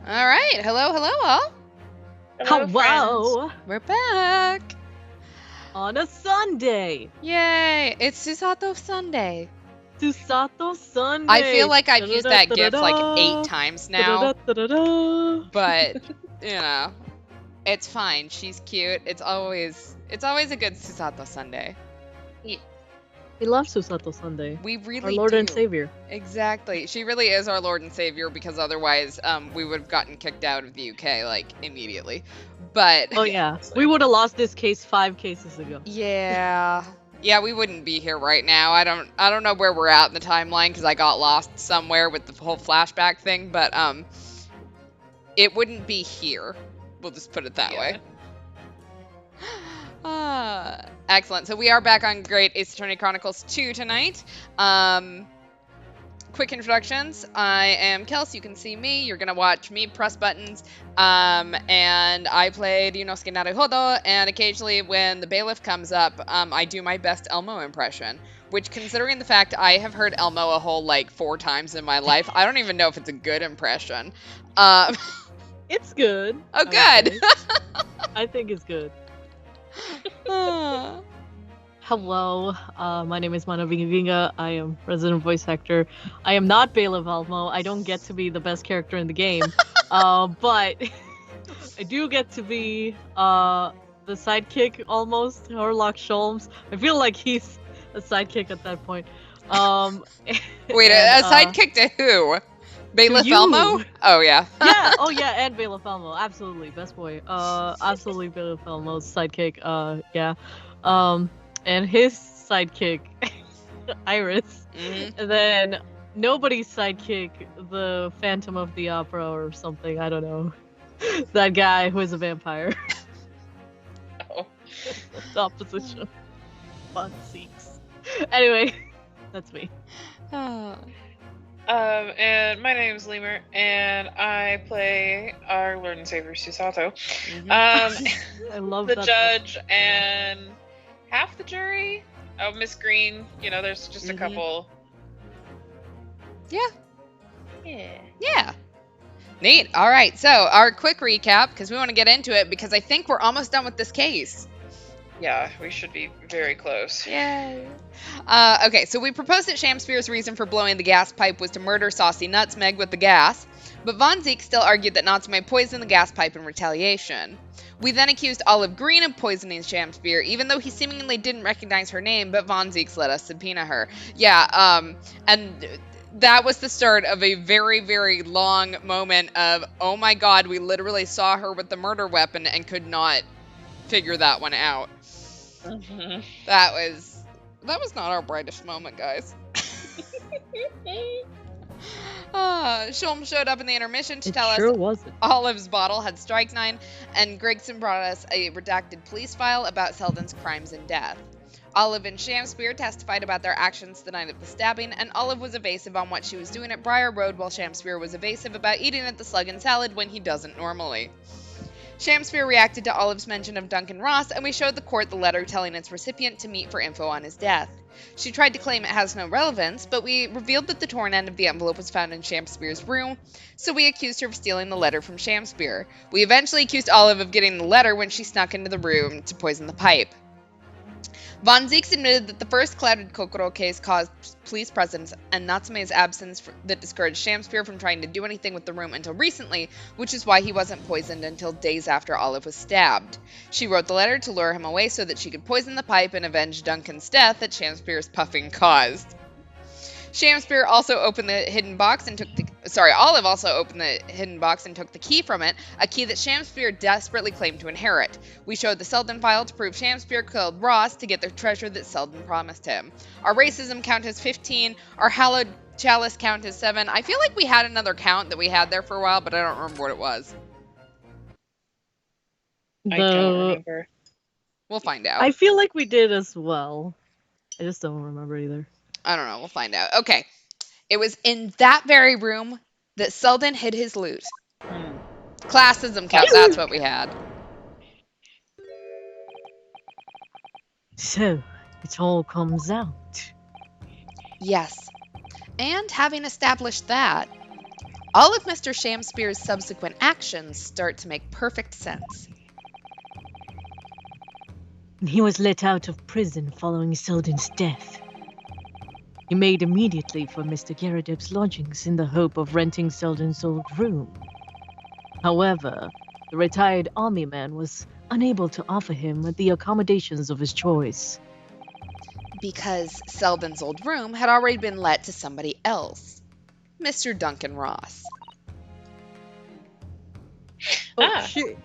All right. Hello, hello, all. Hello, Hello! We're back. On a Sunday! Yay. It's Susato Sunday. Susato Sunday! I feel like I've used that GIF like 8 Da-da-da-da-da. times now, Da-da-da-da-da. but, you know, it's fine. She's cute. It's always a good Susato Sunday. We love Susato Sunday. We really Our Lord do. and Savior. Exactly. She really is our Lord and Savior, because otherwise we would have gotten kicked out of the UK, like, immediately. But... Oh yeah, we would have lost this case 5 cases ago. Yeah. Yeah, we wouldn't be here right now. I don't know where we're at in the timeline, because I got lost somewhere with the whole flashback thing, but it wouldn't be here. We'll just put it that way. Excellent. So we are back on Great Ace Attorney Chronicles 2 tonight. Quick introductions. I am Kels. You can see me. You're gonna watch me press buttons. And I play Ryunosuke Naruhodo, and occasionally when the bailiff comes up, I do my best Elmo impression. Which, considering the fact I have heard Elmo a whole, like, 4 times in my life, I don't even know if it's a good impression. It's good. Oh, good! I think it's good. Hello, my name is Manabingu. I am resident voice actor. I am not Bailiff Elmo. I don't get to be the best character in the game, but I do get to be the sidekick almost, Horlock Sholmes. I feel like he's a sidekick at that point. Wait, a sidekick to who? Bailiff Elmo? Oh, yeah. Oh yeah, and Bailiff Elmo, absolutely, best boy. Absolutely Bailiff Elmo's sidekick, yeah. And his sidekick, Iris. Mm-hmm. And then nobody's sidekick, the Phantom of the Opera or something, I don't know. That guy who is a vampire. Oh. The opposition. Fun seeks. Anyway, that's me. And my name's Lemur, and I play our Lord and Savior Susato. I love the that judge and half the jury. Oh, Miss Green. You know, there's just a couple. Yeah. Yeah. Neat. All right. So our quick recap, because we want to get into it, because I think we're almost done with this case. Yeah, we should be very close. Yay. Okay, so we proposed that Shamspeare's reason for blowing the gas pipe was to murder Saucy Nutmeg with the gas, but Von Zeke still argued that Natsume poisoned the gas pipe in retaliation. We then accused Olive Green of poisoning Shamspeare, even though he seemingly didn't recognize her name, but Von Zeke's let us subpoena her. Yeah, and that was the start of a very, very long moment of, oh my god, we literally saw her with the murder weapon and could not figure that one out. Mm-hmm. That was not our brightest moment, guys. Sholm showed up in the intermission to tell us wasn't. Olive's bottle had strychnine, and Gregson brought us a redacted police file about Selden's crimes and death. Olive and Shamspeare testified about their actions the night of the stabbing, and Olive was evasive on what she was doing at Briar Road, while Shamspeare was evasive about eating at the Slug and Salad when he doesn't normally. Shamspeare reacted to Olive's mention of Duncan Ross, and we showed the court the letter telling its recipient to meet for info on his death. She tried to claim it has no relevance, but we revealed that the torn end of the envelope was found in Shamspeare's room, so we accused her of stealing the letter from Shamspeare. We eventually accused Olive of getting the letter when she snuck into the room to poison the pipe. Von Zeeks admitted that the first clouded Kokoro case caused police presence and Natsume's absence that discouraged Shamspeare from trying to do anything with the room until recently, which is why he wasn't poisoned until days after Olive was stabbed. She wrote the letter to lure him away so that she could poison the pipe and avenge Duncan's death that Shamspeare's puffing caused. Shamspeare also opened the hidden box and Olive also opened the hidden box and took the key from it, a key that Shamspeare desperately claimed to inherit. We showed the Selden file to prove Shamspeare killed Ross to get the treasure that Selden promised him. Our racism count is 15, our hallowed chalice count is 7. I feel like we had another count that we had there for a while, but I don't remember what it was. I don't remember. We'll find out. I feel like we did as well. I just don't remember either. I don't know. We'll find out. Okay. It was in that very room that Selden hid his loot. Classism count. That's what we had. So, it all comes out. Yes. And having established that, All of Mr. Shamspear's subsequent actions start to make perfect sense. He was let out of prison following Selden's death. He made immediately for Mr. Garadeb's lodgings in the hope of renting Selden's old room. However, the retired army man was unable to offer him the accommodations of his choice. Because Selden's old room had already been let to somebody else, Mr. Duncan Ross. Ah. Shit.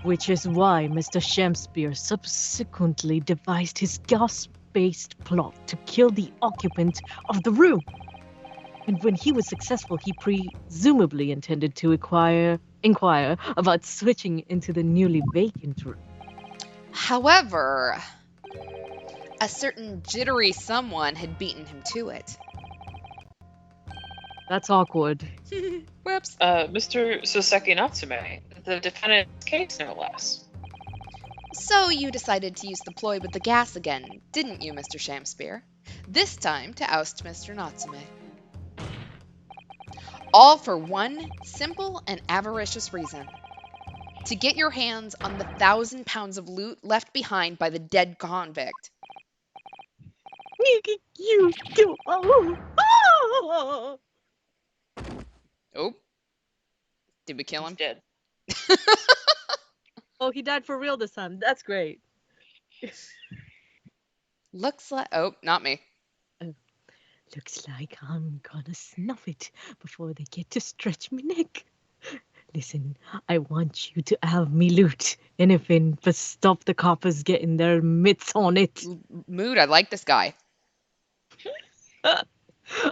Which is why Mr. Shamspear subsequently devised his gas-based plot to kill the occupant of the room. And when he was successful, he presumably intended to inquire about switching into the newly vacant room. However, a certain jittery someone had beaten him to it. That's awkward. Whoops. Mr. Soseki Natsume, the defendant's case, no less. So you decided to use the ploy with the gas again, didn't you, Mr. Shamspear? This time to oust Mr. Natsume. All for one simple and avaricious reason. To get your hands on the 1,000 pounds of loot left behind by the dead convict. You do. Oh. Oh. Did we kill He's him? dead. Oh, he died for real this time. That's great. Looks like... Oh, not me. Looks like I'm gonna snuff it before they get to stretch my neck. Listen, I want you to have me loot anything but stop the coppers getting their mitts on it. Mood, I like this guy.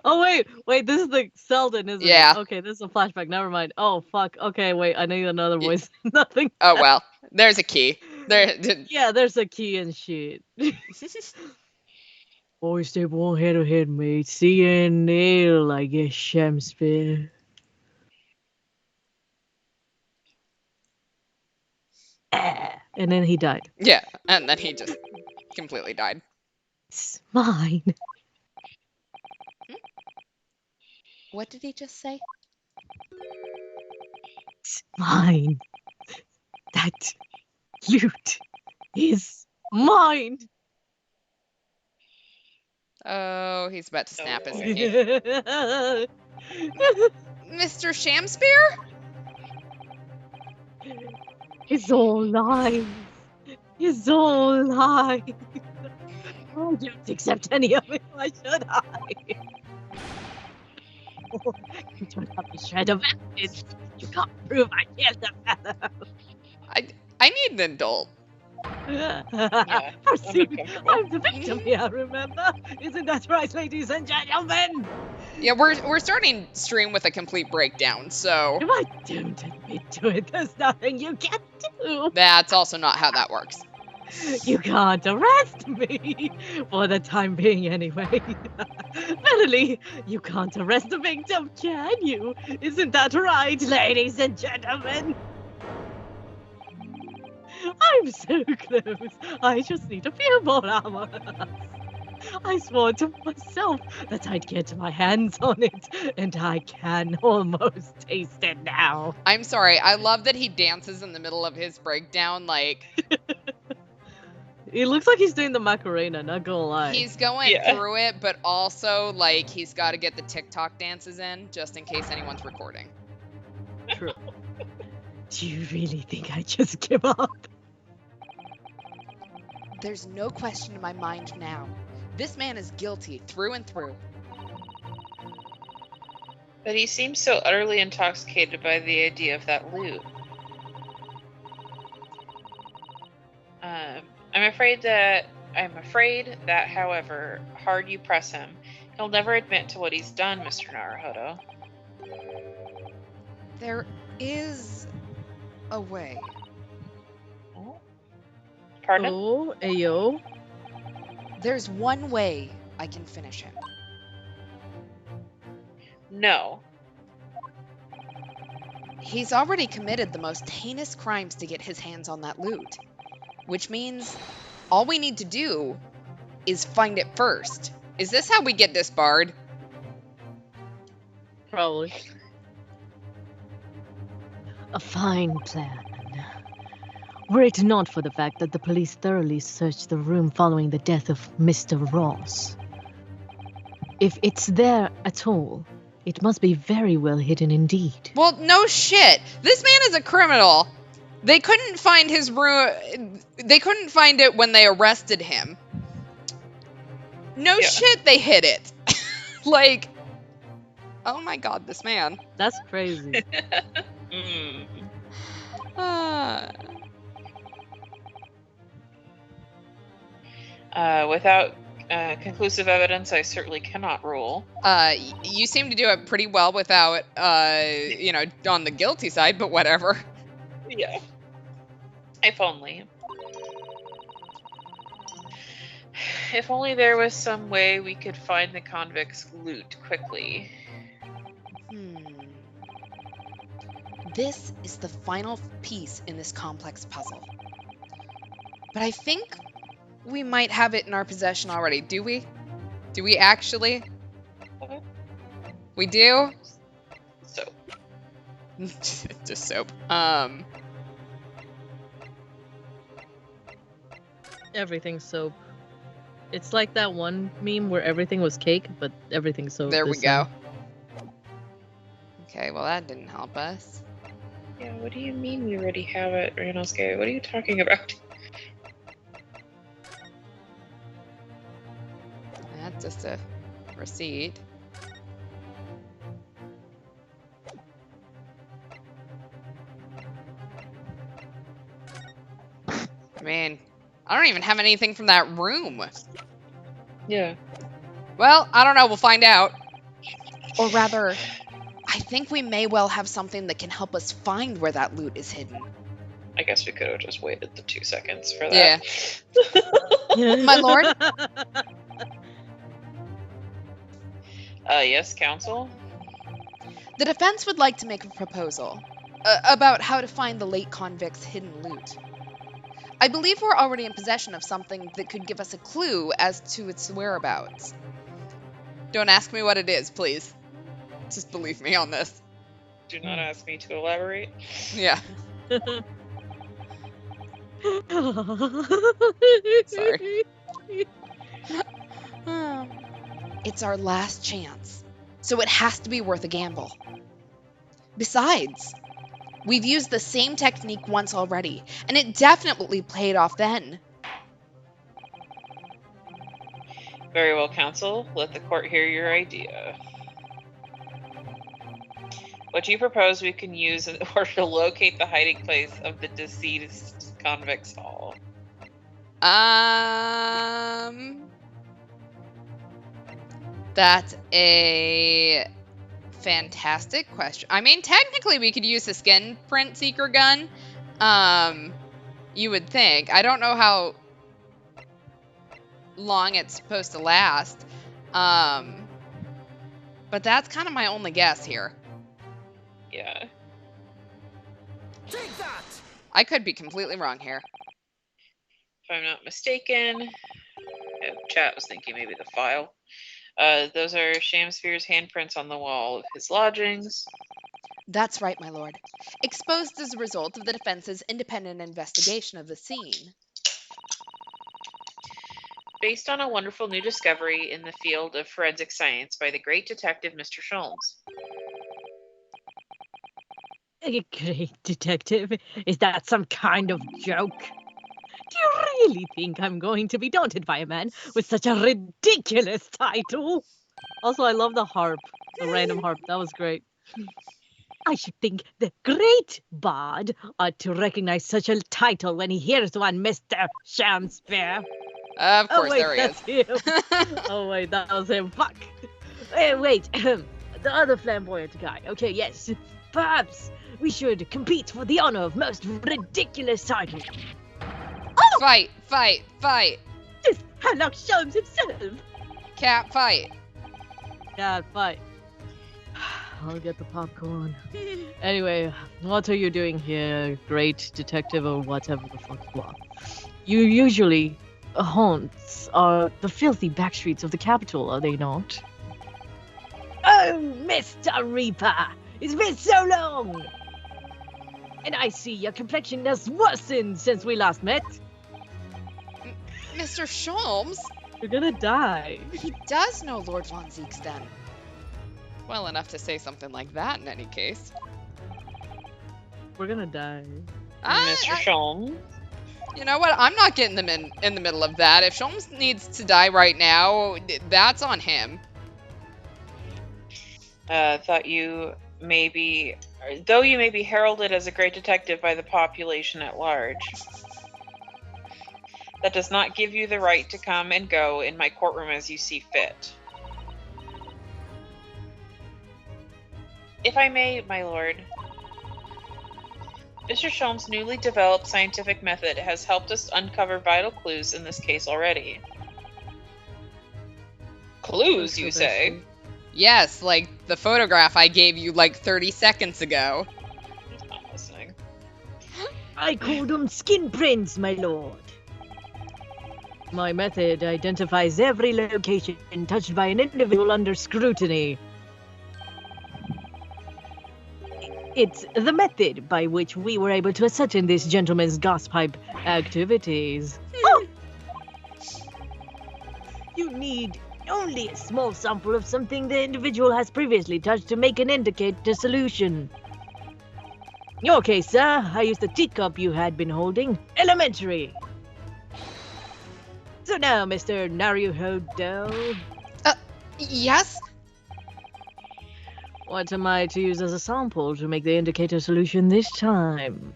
Oh, wait, this is the Selden, isn't Yeah. it? Okay, this is a flashback. Never mind. Oh, fuck. Okay, wait, I need another voice. Nothing. Oh, well. There's a key. Yeah, there's a key and shit. Boys, step one head ahead, mate. See you in there, I guess, Shamspear. And then he died. Yeah, and then he just completely died. It's mine. What did he just say? It's mine. That loot is mine. Oh, he's about to snap his boy. neck. Mr. Shamspear? It's all lies. It's all lies. I don't accept any of it. Why should I? You don't have a shred of evidence. You can't prove I killed the fellow. I need an adult. Proceed. uncomfortable. I'm the victim here, remember? Isn't that right, ladies and gentlemen? Yeah, we're starting stream with a complete breakdown, so If I don't admit to it, there's nothing you can do. that's also not how that works. You can't arrest me, for the time being anyway. Verily, you can't arrest the victim, can you? Isn't that right, ladies and gentlemen? I'm so close. I just need a few more hours. I swore to myself that I'd get my hands on it, and I can almost taste it now. I'm sorry, I love that he dances in the middle of his breakdown, like It looks like he's doing the Macarena, not gonna lie. he's going Yeah. through it, but also like he's got to get the TikTok dances in just in case anyone's recording. True. Do you really think I just give up? There's no question in my mind now. This man is guilty through and through. But he seems so utterly intoxicated by the idea of that loot. I'm afraid that, however hard you press him, he'll never admit to what he's done, Mr. Naruhodo. There is a way. Pardon? Oh, ayo. There's one way I can finish him. No. He's already committed the most heinous crimes to get his hands on that loot. Which means all we need to do is find it first. Is this how we get disbarred? Probably. A fine plan. Were it not for the fact that the police thoroughly searched the room following the death of Mr. Ross. If it's there at all, it must be very well hidden indeed. Well, no shit. This man is a criminal. They couldn't find his room. They couldn't find it when they arrested him. No shit, they hid it. Like, oh my god, this man. That's crazy. Without conclusive evidence, I certainly cannot rule. You seem to do it pretty well without, on the guilty side, but whatever. Yeah. If only. If only there was some way we could find the convict's loot quickly. This is the final piece in this complex puzzle. But I think we might have it in our possession already. Do we? Do we actually? We do? Soap. Just soap. Everything's soap. It's like that one meme where everything was cake, but everything's soap. There we this go. time. Okay, well that didn't help us. Yeah, what do you mean we already have it, Ranosuke? What are you talking about? That's just a receipt. I mean, I don't even have anything from that room. Yeah. Well, I don't know. We'll find out. Or rather, I think we may well have something that can help us find where that loot is hidden. I guess we could have just waited the 2 seconds for that. Yeah. My lord? Yes, counsel? The defense would like to make a proposal about how to find the late convict's hidden loot. I believe we're already in possession of something that could give us a clue as to its whereabouts. Don't ask me what it is, please. Just believe me on this. Do not ask me to elaborate. Yeah. Sorry. It's our last chance, so it has to be worth a gamble. Besides, we've used the same technique once already, and it definitely paid off then. Very well, counsel. Let the court hear your idea. What do you propose we can use in order to locate the hiding place of the deceased convict's hall? That's a fantastic question. I mean, technically we could use a skin print seeker gun. You would think. I don't know how long it's supposed to last. But that's kind of my only guess here. Yeah. Take that! I could be completely wrong here. If I'm not mistaken, chat was thinking maybe the file. Those are Shamsphere's handprints on the wall of his lodgings. That's right, my lord. Exposed as a result of the defense's independent investigation of the scene. Based on a wonderful new discovery in the field of forensic science by the great detective Mr. Sholmes. A great detective? Is that some kind of joke? Do you really think I'm going to be daunted by a man with such a ridiculous title? Also, I love the harp, the random harp. That was great. I should think the great bard ought to recognize such a title when he hears one, Mr. Shamsphere. Of course, wait, there he that's is. him. Oh, wait, that was him. Fuck. Wait, the other flamboyant guy. Okay, yes. Perhaps we should compete for the honor of most ridiculous title. Oh! Fight, fight, fight. This Hanlock Sholmes himself. Cat fight. Yeah, fight. I'll get the popcorn. Anyway, what are you doing here, great detective or whatever the fuck you are? You usually haunts are the filthy backstreets of the capital, are they not? Oh, Mr. Reaper! It's been so long! And I see your complexion has worsened since we last met. Mr. Sholmes? You're gonna die. He does know Lord Von Zeeksten. Well enough to say something like that in any case. We're gonna die. Mr. Sholmes. You know what? I'm not getting them in the middle of that. If Sholmes needs to die right now, that's on him. Thought you may be, though you may be heralded as a great detective by the population at large, that does not give you the right to come and go in my courtroom as you see fit. If I may, my lord, Mr. Sholmes' newly developed scientific method has helped us uncover vital clues in this case already. Clues, you say? Yes, like the photograph I gave you like 30 seconds ago. He's not listening. I call them skin prints, my lord. My method identifies every location touched by an individual under scrutiny. It's the method by which we were able to ascertain this gentleman's gaspipe activities. Oh! You need only a small sample of something the individual has previously touched to make an indicator solution. In your case, sir, I used the teacup you had been holding. Elementary. So now, Mr. Naruhodo. Yes? What am I to use as a sample to make the indicator solution this time?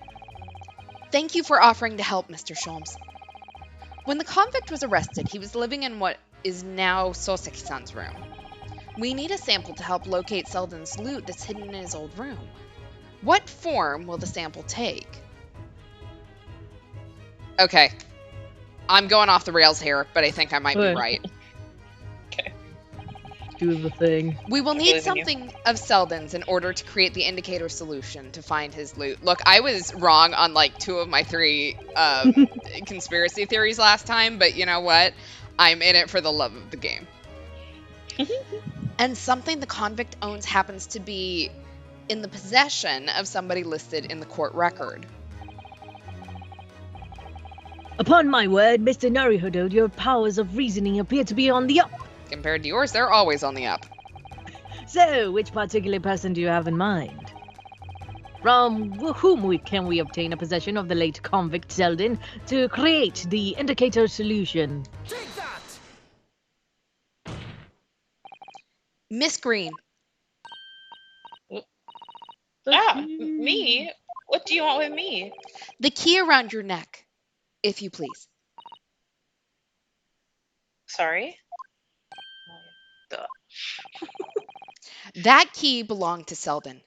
Thank you for offering to help, Mr. Sholmes. When the convict was arrested, he was living in what is now Soseki-san's room. We need a sample to help locate Selden's loot that's hidden in his old room. What form will the sample take? Okay. I'm going off the rails here, but I think I might be right. Okay. Do the thing. We will need something of Selden's in order to create the indicator solution to find his loot. Look, I was wrong on like 2 of my 3 conspiracy theories last time, but you know what? I'm in it for the love of the game. And something the convict owns happens to be in the possession of somebody listed in the court record. Upon my word, Mr. Naruhodo, your powers of reasoning appear to be on the up. Compared to yours, they're always on the up. So, which particular person do you have in mind? From whom can we obtain a possession of the late convict Selden to create the indicator solution? Take that! Miss Green. Me? What do you want with me? The key around your neck, if you please. Sorry? Duh. That key belonged to Selden.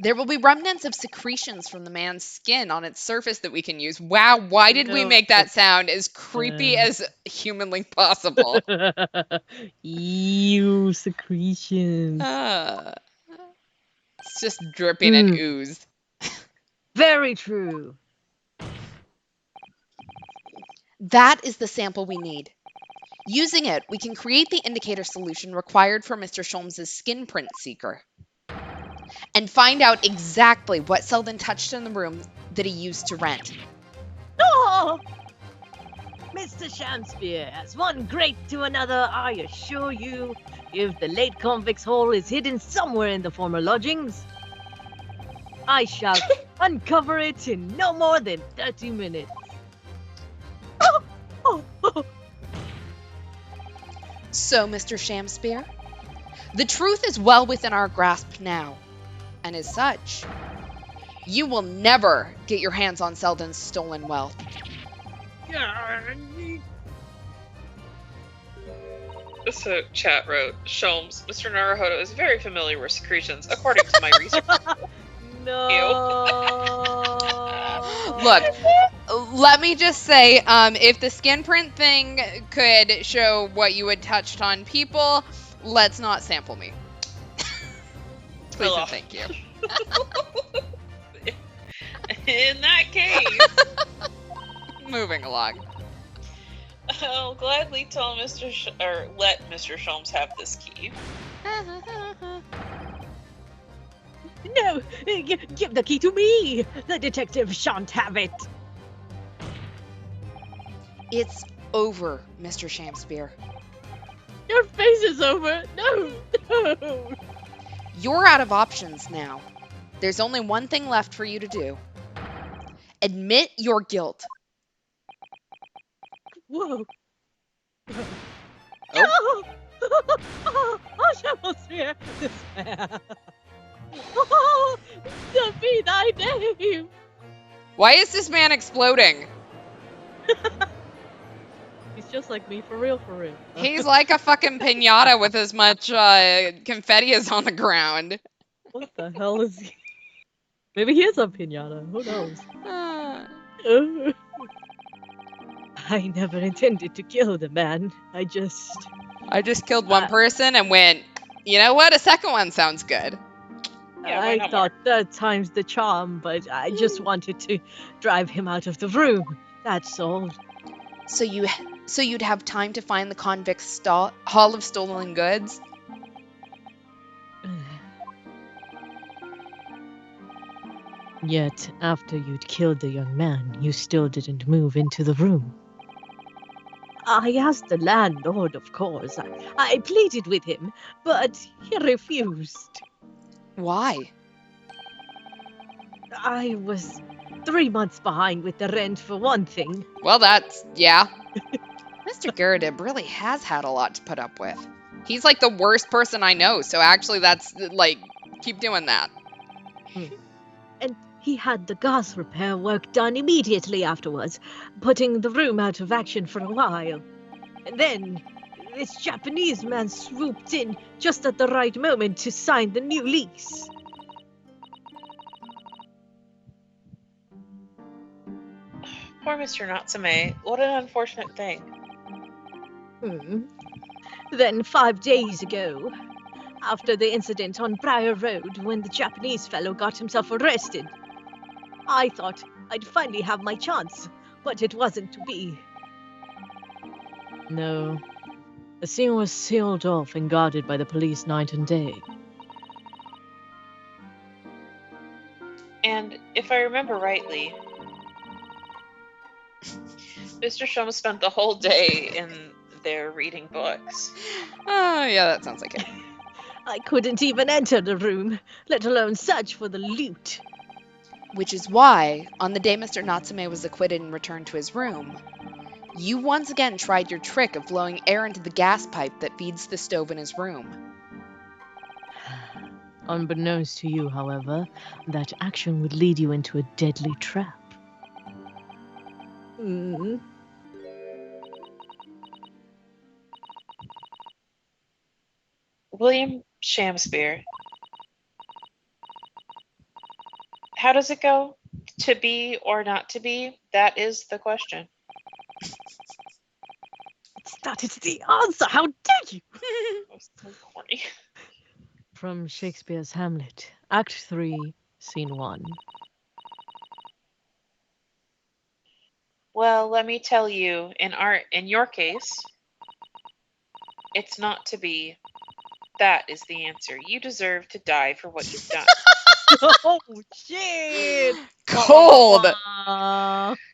There will be remnants of secretions from the man's skin on its surface that we can use. Wow, why did we make that sound as creepy as humanly possible? Ew, secretions. It's just dripping and ooze. Very true. That is the sample we need. Using it, we can create the indicator solution required for Mr. Sholmes' skin print seeker. And find out exactly what Selden touched in the room that he used to rent. Oh! Mr. Shamspeare, as one great to another, I assure you, if the late convict's hole is hidden somewhere in the former lodgings, I shall uncover it in no more than 30 minutes. So, Mr. Shamspeare, the truth is well within our grasp now, and as such, you will never get your hands on Selden's stolen wealth. So, chat wrote, Sholmes, Mr. Naruhodo is very familiar with secretions, according to my research. No. Look, let me just say, if the skin print thing could show what you had touched on people, let's not sample me. Please and thank you. In that case, moving along. I'll gladly tell let Mr. Sholmes have this key. No! Give the key to me! The detective shan't have it! It's over, Mr. Shamspear. Your face is over! No! No! You're out of options now. There's only one thing left for you to do. Admit your guilt. Whoa! Oh, Oh, Shamspear! Despair! Oh, to be thy name! why is this man exploding? He's just like me, for real, for real. He's like a fucking pinata with as much confetti as on the ground. What the hell is he? Maybe he is a pinata. Who knows? Ah. I never intended to kill the man. I just killed one person and went, you know what? A second one sounds good. Yeah, why I not thought third time's the charm, but I just wanted to drive him out of the room. That's all. So you'd have time to find the convict's haul of stolen goods? Yet, after you'd killed the young man, you still didn't move into the room. I asked the landlord, of course. I pleaded with him, but he refused. Why? I was 3 months behind with the rent, for one thing. Well, yeah. Mr. Garridib really has had a lot to put up with. He's like the worst person I know, so actually that's, like, keep doing that. And he had the gas repair work done immediately afterwards, putting the room out of action for a while. And then this Japanese man swooped in just at the right moment to sign the new lease. Poor Mr. Natsume. What an unfortunate thing. Then 5 days ago, after the incident on Briar Road when the Japanese fellow got himself arrested, I thought I'd finally have my chance, but it wasn't to be. No. The scene was sealed off and guarded by the police night and day. And if I remember rightly, Mr. Shum spent the whole day in there reading books. Oh, yeah, that sounds like it. I couldn't even enter the room, let alone search for the loot. Which is why, on the day Mr. Natsume was acquitted and returned to his room, you once again tried your trick of blowing air into the gas pipe that feeds the stove in his room. Unbeknownst to you, however, that action would lead you into a deadly trap. William Shamspear. How does it go? To be or not to be? That is the question. That is the answer! How dare you! That was so corny. From Shakespeare's Hamlet, Act 3, Scene 1. Well, let me tell you, in your case, it's not to be. That is the answer. You deserve to die for what you've done. Oh, shit! Cold!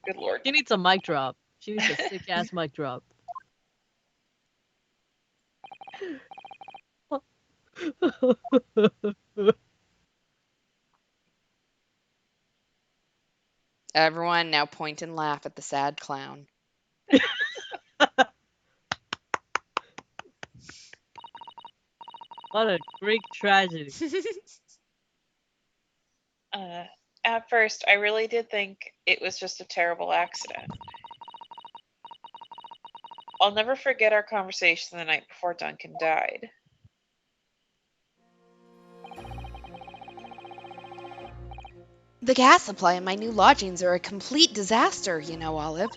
Good lord. She needs a mic drop. She needs a sick-ass mic drop. Everyone now point and laugh at the sad clown. What a Greek tragedy. At first, I really did think it was just a terrible accident. I'll never forget our conversation the night before Duncan died. The gas supply in my new lodgings are a complete disaster, you know, Olive.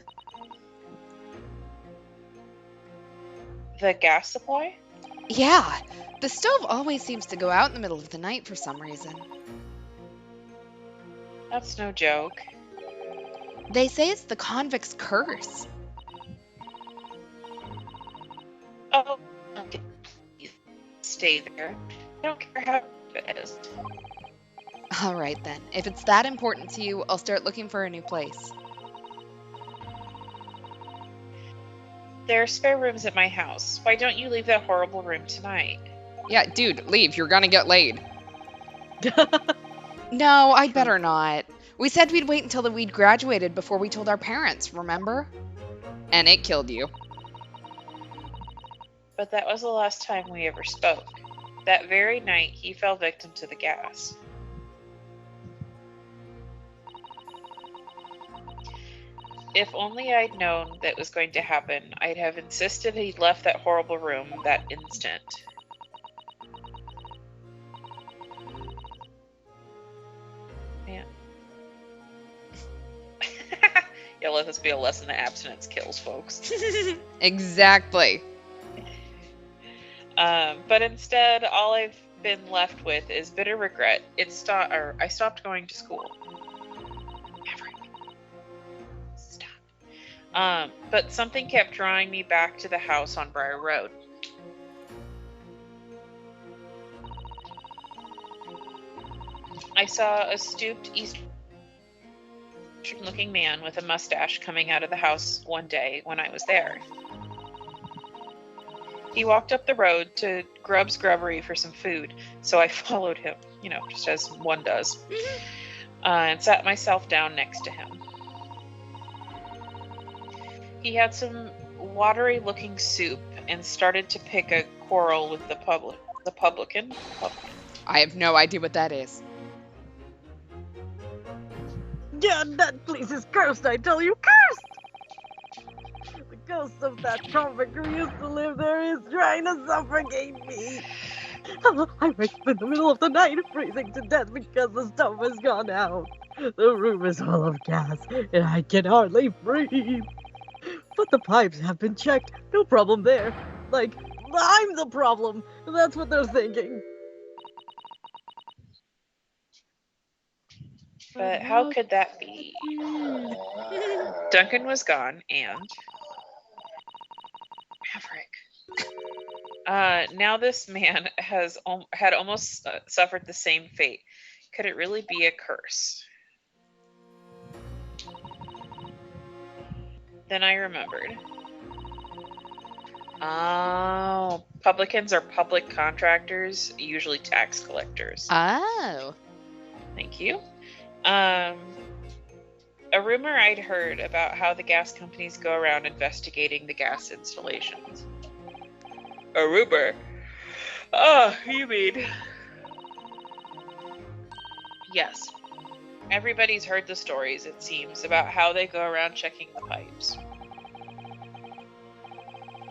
The gas supply? Yeah, the stove always seems to go out in the middle of the night for some reason. That's no joke. They say it's the convict's curse. Oh, Duncan, please stay there. I don't care how it is. All right, then. If it's that important to you, I'll start looking for a new place. There are spare rooms at my house. Why don't you leave that horrible room tonight? Yeah, dude, leave. You're gonna get laid. No, I'd better not. We said we'd wait until we'd graduated before we told our parents, remember? And it killed you. But that was the last time we ever spoke. That very night, he fell victim to the gas. If only I'd known that was going to happen, I'd have insisted he'd left that horrible room that instant. Man. Yeah, let this be a lesson that abstinence kills, folks. Exactly. But instead, all I've been left with is bitter regret. I stopped going to school. Stop. But something kept drawing me back to the house on Briar Road. I saw a stooped Eastern-looking man with a mustache coming out of the house one day when I was there. He walked up the road to Grub's Grubbery for some food, so I followed him, just as one does, and sat myself down next to him. He had some watery-looking soup and started to pick a quarrel with the publican. I have no idea what that is. Yeah, that place is cursed, I tell you, cursed! The ghost of that convict who used to live there is trying to suffocate me. I wake up in the middle of the night freezing to death because the stove has gone out. The room is full of gas and I can hardly breathe. But the pipes have been checked, no problem there. Like, I'm the problem, that's what they're thinking. But how could that be? Duncan was gone, and Maverick. Now this man had almost suffered the same fate. Could it really be a curse? Then I remembered. Oh, publicans are public contractors, usually tax collectors. Oh. Thank you. A rumor I'd heard about how the gas companies go around investigating the gas installations. A rumor? Oh, you mean... Yes. Everybody's heard the stories, it seems, about how they go around checking the pipes.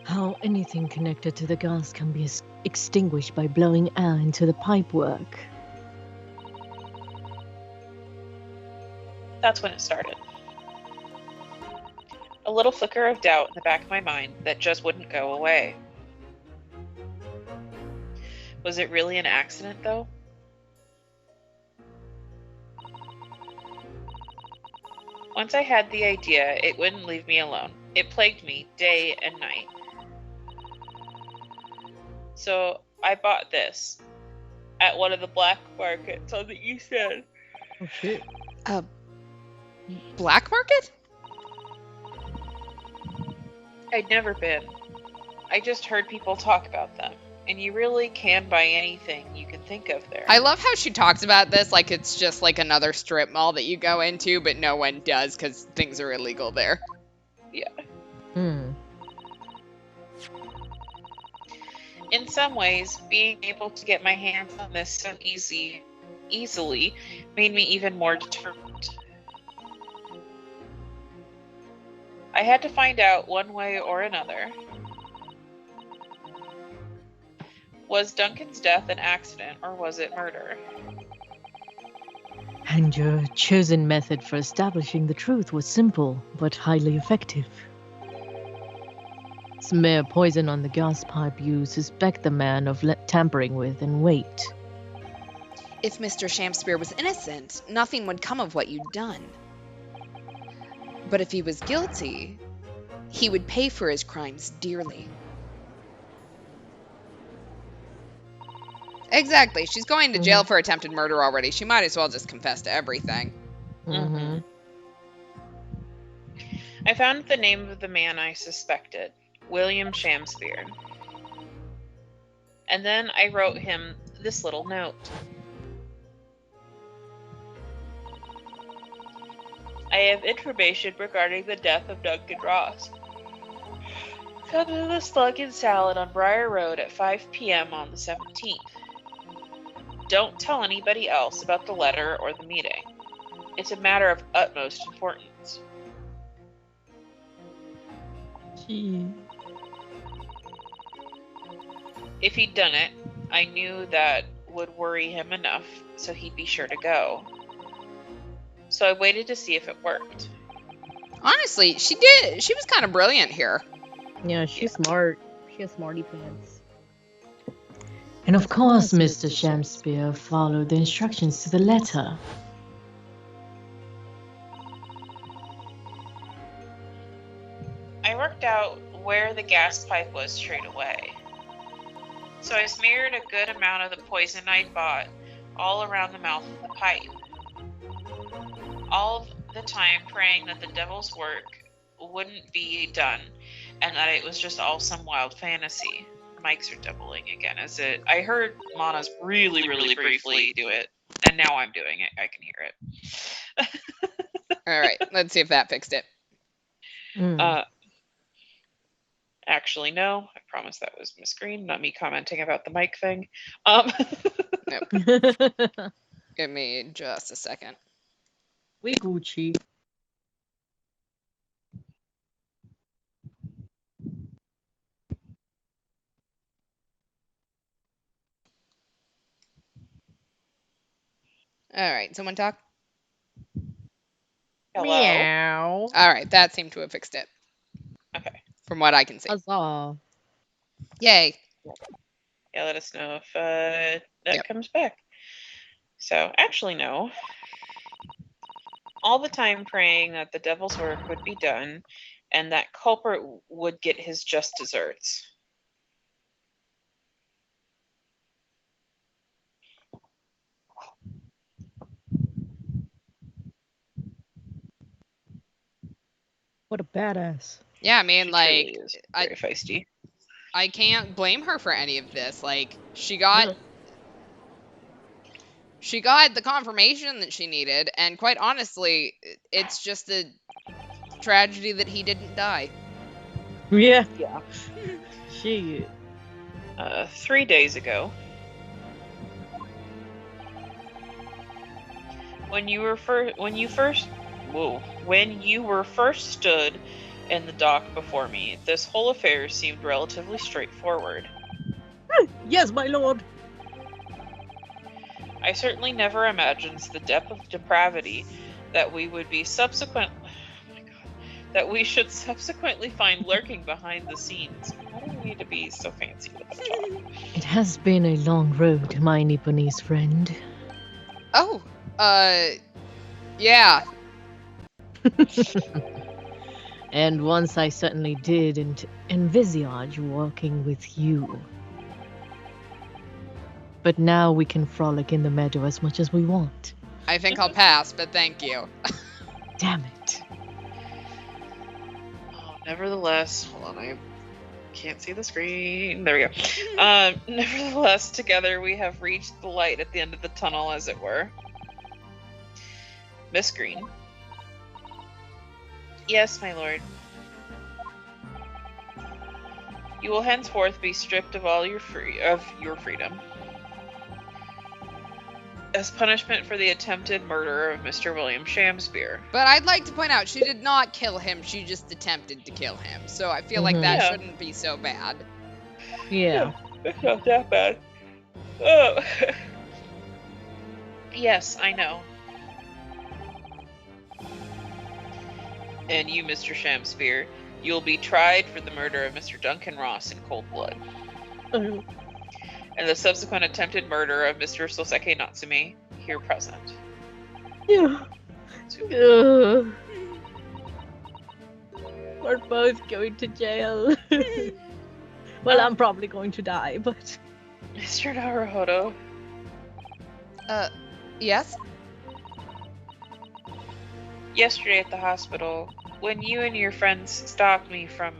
How anything connected to the gas can be extinguished by blowing air into the pipework. That's when it started. A little flicker of doubt in the back of my mind that just wouldn't go away. Was it really an accident, though? Once I had the idea, it wouldn't leave me alone. It plagued me day and night. So I bought this at one of the black markets on the East End. Oh shit. Black market? I'd never been. I just heard people talk about them. And you really can buy anything you can think of there. I love how she talks about this like it's just like another strip mall that you go into, but no one does because things are illegal there. Yeah. In some ways, being able to get my hands on this so easily made me even more determined. I had to find out one way or another. Was Duncan's death an accident or was it murder? And your chosen method for establishing the truth was simple, but highly effective. Smear poison on the gas pipe you suspect the man of tampering with and wait. If Mr. Shamspeare was innocent, nothing would come of what you'd done. But if he was guilty, he would pay for his crimes dearly. Exactly. She's going to jail for attempted murder already. She might as well just confess to everything. Mm-hmm. I found the name of the man I suspected, William Shamspeare. And then I wrote him this little note. I have information regarding the death of Duncan Ross. Come to the Slug and Salad on Briar Road at 5 p.m. on the 17th. Don't tell anybody else about the letter or the meeting. It's a matter of utmost importance. Gee. If he'd done it, I knew that would worry him enough, so he'd be sure to go. So I waited to see if it worked. Honestly, she did. She was kind of brilliant here. Yeah, she's smart. She has smarty pants. And of course, Mr. Shamspeare followed the instructions to the letter. I worked out where the gas pipe was straight away. So I smeared a good amount of the poison I'd bought all around the mouth of the pipe. All the time praying that the devil's work wouldn't be done and that it was just all some wild fantasy. Mics are doubling again. I heard Mana's really briefly do it, and now I'm doing it. I can hear it. All right, let's see if that fixed it. Actually, no. I promise that was Miss Green, not me commenting about the mic thing. Nope. Give me just a second. We Gucci. All right, someone talk. Hello? Meow. All right, that seemed to have fixed it. Okay. From what I can see. Huzzah. Yay. Yeah, let us know if that comes back. So, actually, no. All the time praying that the devil's work would be done and that culprit would get his just desserts. What a badass. Yeah, I mean, She like, truly is very feisty. I can't blame her for any of this. Like, she got the confirmation that she needed, and quite honestly, it's just a tragedy that he didn't die. Yeah. Yeah. She. 3 days ago, when you were first stood in the dock before me, this whole affair seemed relatively straightforward. Yes, my lord. I certainly never imagined the depth of depravity that we should subsequently find lurking behind the scenes. Why do we need to be so fancy with the talk? It has been a long road, my Nipponese friend. Oh, yeah. And once I certainly did envisage walking with you. But now we can frolic in the meadow as much as we want. I think I'll pass, but thank you. Damn it. Oh, nevertheless, hold on, I can't see the screen. There we go. Nevertheless, together we have reached the light at the end of the tunnel, as it were. Miss Green. Yes, my lord. You will henceforth be stripped of all your freedom. As punishment for the attempted murder of Mr. William Shamspeare. But I'd like to point out, she did not kill him, she just attempted to kill him. So I feel like that shouldn't be so bad. Yeah. It's not that bad. Oh. Yes, I know. And you, Mr. Shamspeare, you'll be tried for the murder of Mr. Duncan Ross in cold blood. And the subsequent attempted murder of Mr. Soseki Natsume, here present. Yeah. We're both going to jail. Well, I'm probably going to die, but... Mr. Naruhodo, Yes? yesterday at the hospital, when you and your friends stopped me from...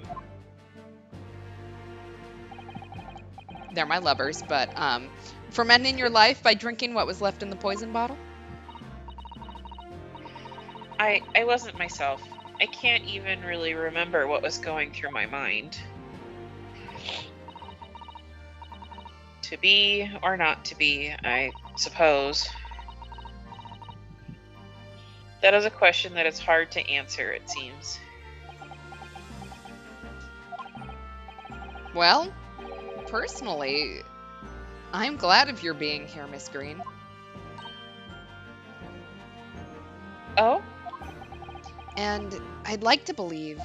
They're my lovers, but, from ending your life by drinking what was left in the poison bottle? I wasn't myself. I can't even really remember what was going through my mind. To be or not to be, I suppose. That is a question that is hard to answer, it seems. Well, personally, I'm glad of your being here, Miss Green. Oh? And I'd like to believe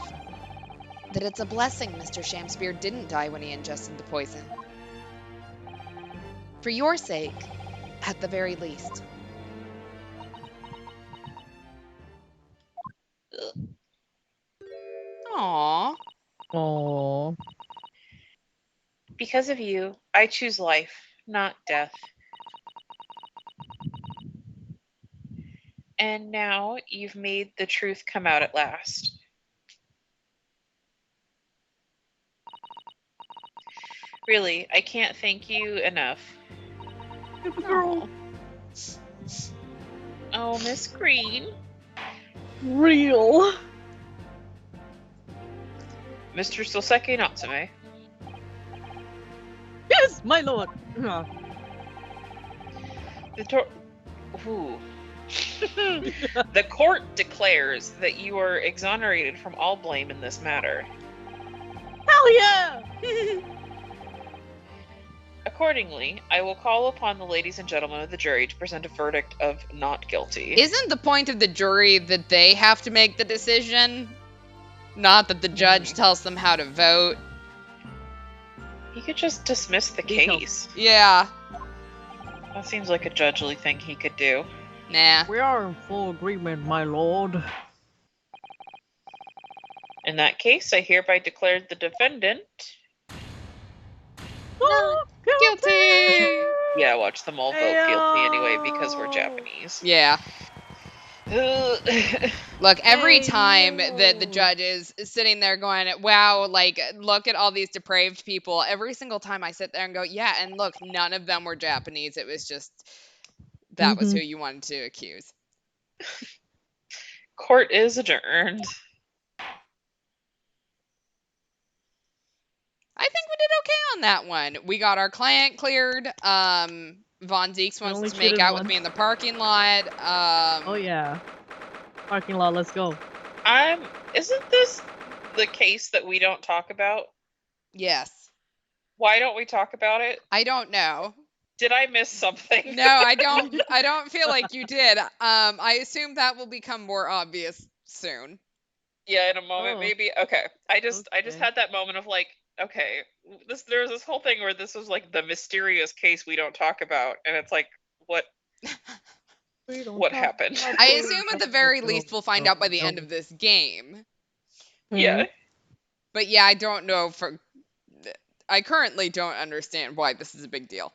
that it's a blessing Mr. Shamspear didn't die when he ingested the poison. For your sake, at the very least. Aww. Oh. Because of you, I choose life, not death. And now you've made the truth come out at last. Really, I can't thank you enough. Girl. Oh, Miss Green. Real. Mr. Soseki Natsume. Yes, my lord. Ooh. The court declares that you are exonerated from all blame in this matter. Hell yeah! Accordingly, I will call upon the ladies and gentlemen of the jury to present a verdict of not guilty. Isn't the point of the jury that they have to make the decision? Not that the judge tells them how to vote? He could just dismiss the He tells- case. Yeah. That seems like a judgely thing he could do. Nah. We are in full agreement, my lord. In that case, I hereby declare the defendant... Oh, Guilty! Yeah, watch them all vote guilty anyway because we're Japanese. Yeah. Look, every Hey, time that the yo. judge is sitting there going, wow, like, look at all these depraved people, every single time I sit there and go, yeah, and look, none of them were Japanese. It was just, that was who you wanted to accuse. Court is adjourned. I think we did okay on that one. We got our client cleared. Von Zeeks only wants to make cheated out with once. me in the parking lot. Oh yeah. Parking lot, let's go. Isn't this the case that we don't talk about? Yes. Why don't we talk about it? I don't know. Did I miss something? No, I don't feel like you did. I assume that will become more obvious soon. Yeah, in a moment, Oh. maybe. Okay. I just Okay. had that moment of like, okay, there was this whole thing where this was like the mysterious case we don't talk about, and it's like, what happened? I assume at the very least we'll find out by the end of this game. Yeah. But yeah, I don't know I currently don't understand why this is a big deal.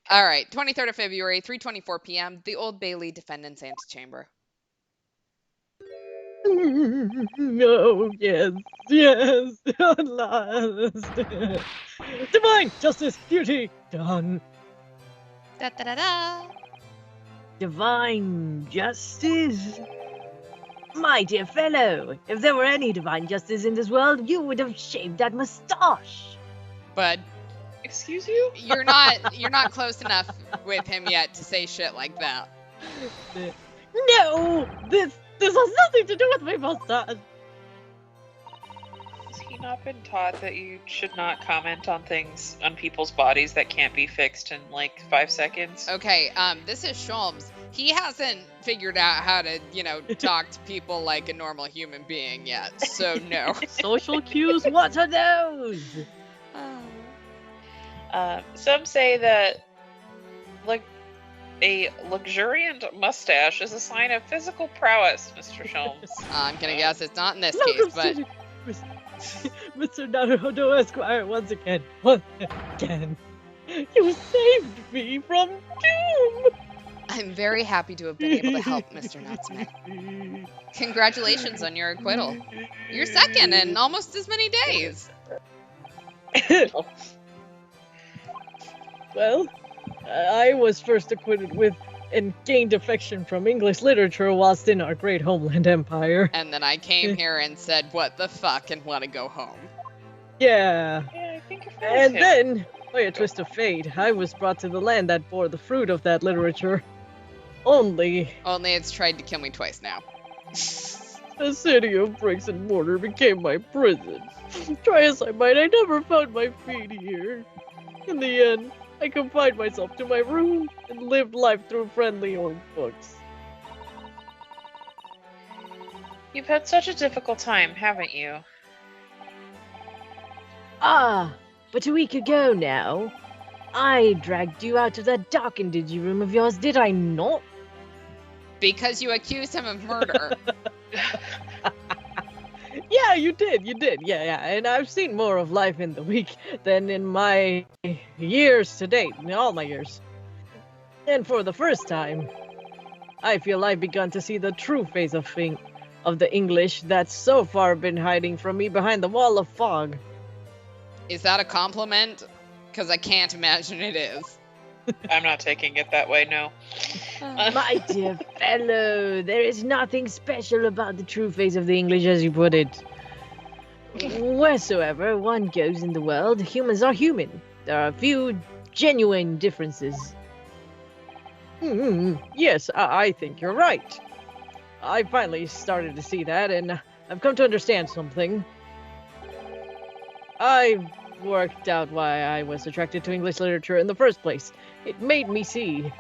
All right, 23rd of February, 3:24 p.m., the Old Bailey Defendant's Antechamber. No, yes, at last. Divine justice, duty done. Da da da da. Divine justice? My dear fellow, if there were any divine justice in this world, you would have shaved that mustache. But Excuse you? you're not close enough with him yet to say shit like that. No, this has nothing to do with my mustache. Has he not been taught that you should not comment on things on people's bodies that can't be fixed in like 5 seconds? Okay, this is Sholmes. He hasn't figured out how to, talk to people like a normal human being yet. So no. Social cues, what are those? Some say that a luxuriant mustache is a sign of physical prowess, Mr. Sholmes. I'm gonna guess it's not in this case, but Mr. Naruto Esquire, once again. You saved me from doom! I'm very happy to have been able to help, Mr. Natsume. Congratulations on your acquittal. You're second in almost as many days. Well, I was first acquitted with and gained affection from English literature whilst in our great homeland empire. And then I came here and said, what the fuck, and want to go home. Yeah. Yeah, I think if And then, by a twist of fate, I was brought to the land that bore the fruit of that literature. Only it's tried to kill me twice now. the city of bricks and mortar became my prison. Try as I might, I never found my feet here. In the end, I confined myself to my room and lived life through friendly old books. You've had such a difficult time, haven't you? Ah, but a week ago now, I dragged you out of that dark and dingy room of yours, did I not? Because you accused him of murder. Yeah, you did, yeah, and I've seen more of life in the week than in my years to date, in all my years. And for the first time, I feel I've begun to see the true face of the English that's so far been hiding from me behind the wall of fog. Is that a compliment? Because I can't imagine it is. I'm not taking it that way, no. My dear fellow, there is nothing special about the true face of the English, as you put it. Wheresoever one goes in the world, humans are human. There are a few genuine differences. Yes, I think you're right. I finally started to see that, and I've come to understand something. I've worked out why I was attracted to English literature in the first place. It made me see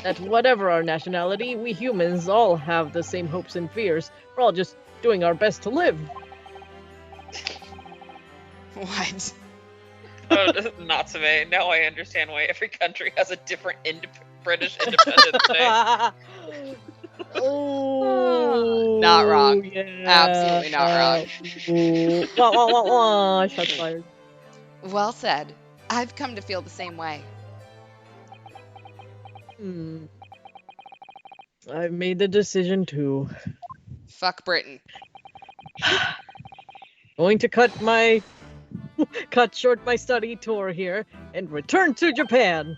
that whatever our nationality, we humans all have the same hopes and fears. We're all just doing our best to live. What? Oh, Natsume, now I understand why every country has a different British Independence Day. Oh, Not wrong. yeah. Absolutely not wrong. Wah, wah, wah, wah. Shots fired. Well said. I've come to feel the same way. I've made the decision too. Fuck Britain. Going to cut short my study tour here and return to Japan.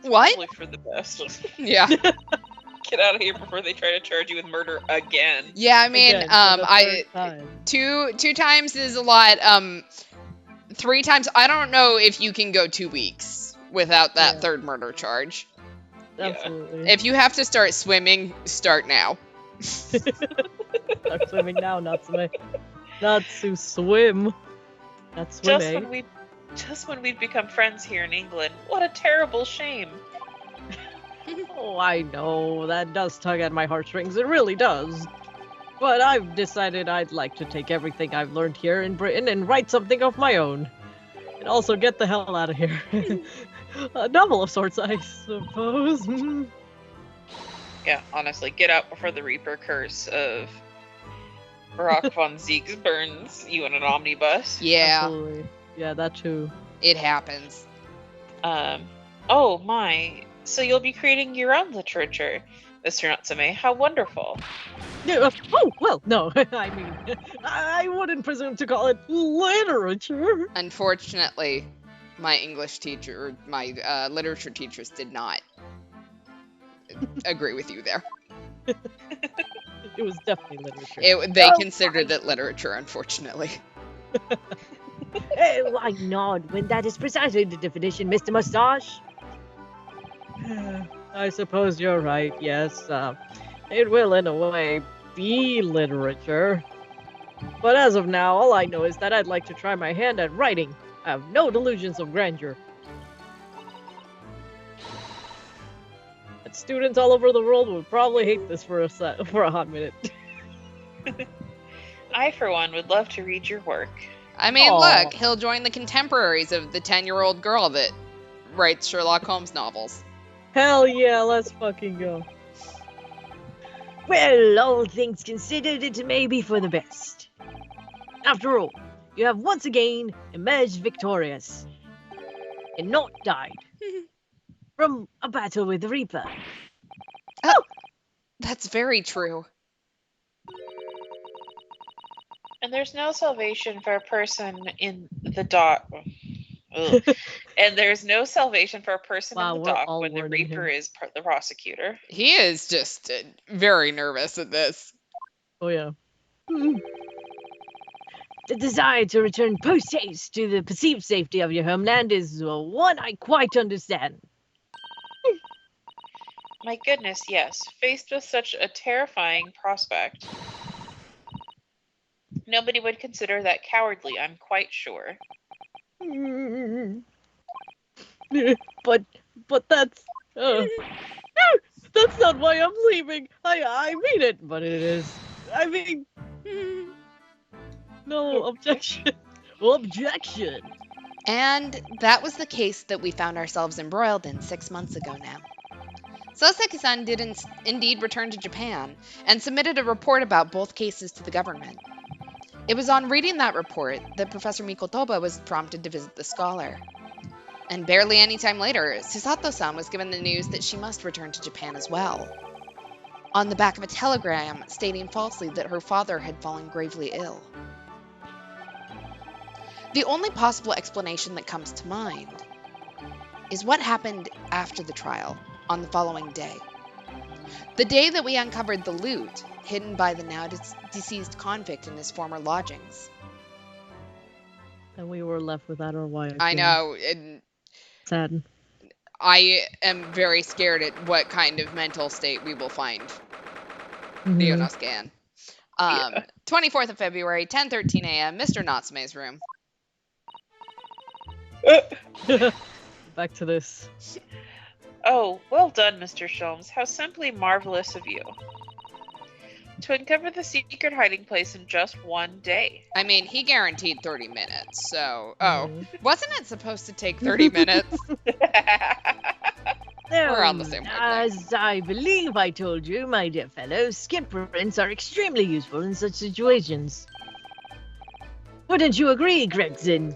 What? Probably for the best. Yeah. Get out of here before they try to charge you with murder again. Yeah, I mean, Again, for the third time. two times is a lot. 3 times, I don't know if you can go 2 weeks without that third murder charge. Absolutely. If you have to start swimming, start now. Start swimming now, Natsume. Natsu swim. Not swim, Just when we'd become friends here in England. What a terrible shame. Oh, I know. That does tug at my heartstrings. It really does. But I've decided I'd like to take everything I've learned here in Britain and write something of my own. And also get the hell out of here. A novel of sorts, I suppose. Yeah, honestly, get out before the Reaper curse of Barack von Zieks burns you in an omnibus. Yeah, Absolutely. Yeah, that too. it happens. Oh my, so you'll be creating your own literature, Mr. Natsume. How wonderful. Yeah, oh, well, no. I mean, I wouldn't presume to call it literature. Unfortunately, my English teacher, my literature teachers did not agree with you there. It was definitely literature. They considered it literature, unfortunately. Why not, when that is precisely the definition, Mr. Mustache? I suppose you're right, yes. It will, in a way, be literature. But as of now, all I know is that I'd like to try my hand at writing. I have no delusions of grandeur. And students all over the world would probably hate this for a hot minute. I, for one, would love to read your work. I mean, Aw. look, he'll join the contemporaries of the 10-year-old girl that writes Sherlock Holmes novels. Hell yeah, let's fucking go. Well, all things considered, it may be for the best. After all, you have once again emerged victorious and not died from a battle with the Reaper. That's very true. And there's no salvation for a person in the dock. Ugh. And there's no salvation for a person Wow, in the we're dock all when the warning Reaper him. is the prosecutor. He is just very nervous at this. Oh, yeah. The desire to return post-haste to the perceived safety of your homeland is one I quite understand. My goodness, yes. Faced with such a terrifying prospect, nobody would consider that cowardly, I'm quite sure. But that's that's not why I'm leaving. I mean it, but it is. I mean, no objection. Objection. And that was the case that we found ourselves embroiled in 6 months ago now. Soseki-san did indeed return to Japan and submitted a report about both cases to the government. It was on reading that report that Professor Mikotoba was prompted to visit the scholar. And barely any time later, Susato-san was given the news that she must return to Japan as well, on the back of a telegram stating falsely that her father had fallen gravely ill. The only possible explanation that comes to mind is what happened after the trial on the following day. The day that we uncovered the loot hidden by the now deceased convict in his former lodgings. And we were left without our wife. I yeah. know, and Sad. I am very scared at what kind of mental state we will find Mhm. Ryonosuke in. 24th of February, 10:13 a.m., Mr. Natsume's room. Back to this. Oh, well done, Mr. Sholmes. How simply marvelous of you. To uncover the secret hiding place in just one day. I mean, he guaranteed 30 minutes, so... Oh, Mhm. wasn't it supposed to take 30 minutes? We're on the same wavelength. As I believe I told you, my dear fellow, skip prints are extremely useful in such situations. Wouldn't you agree, Gregson?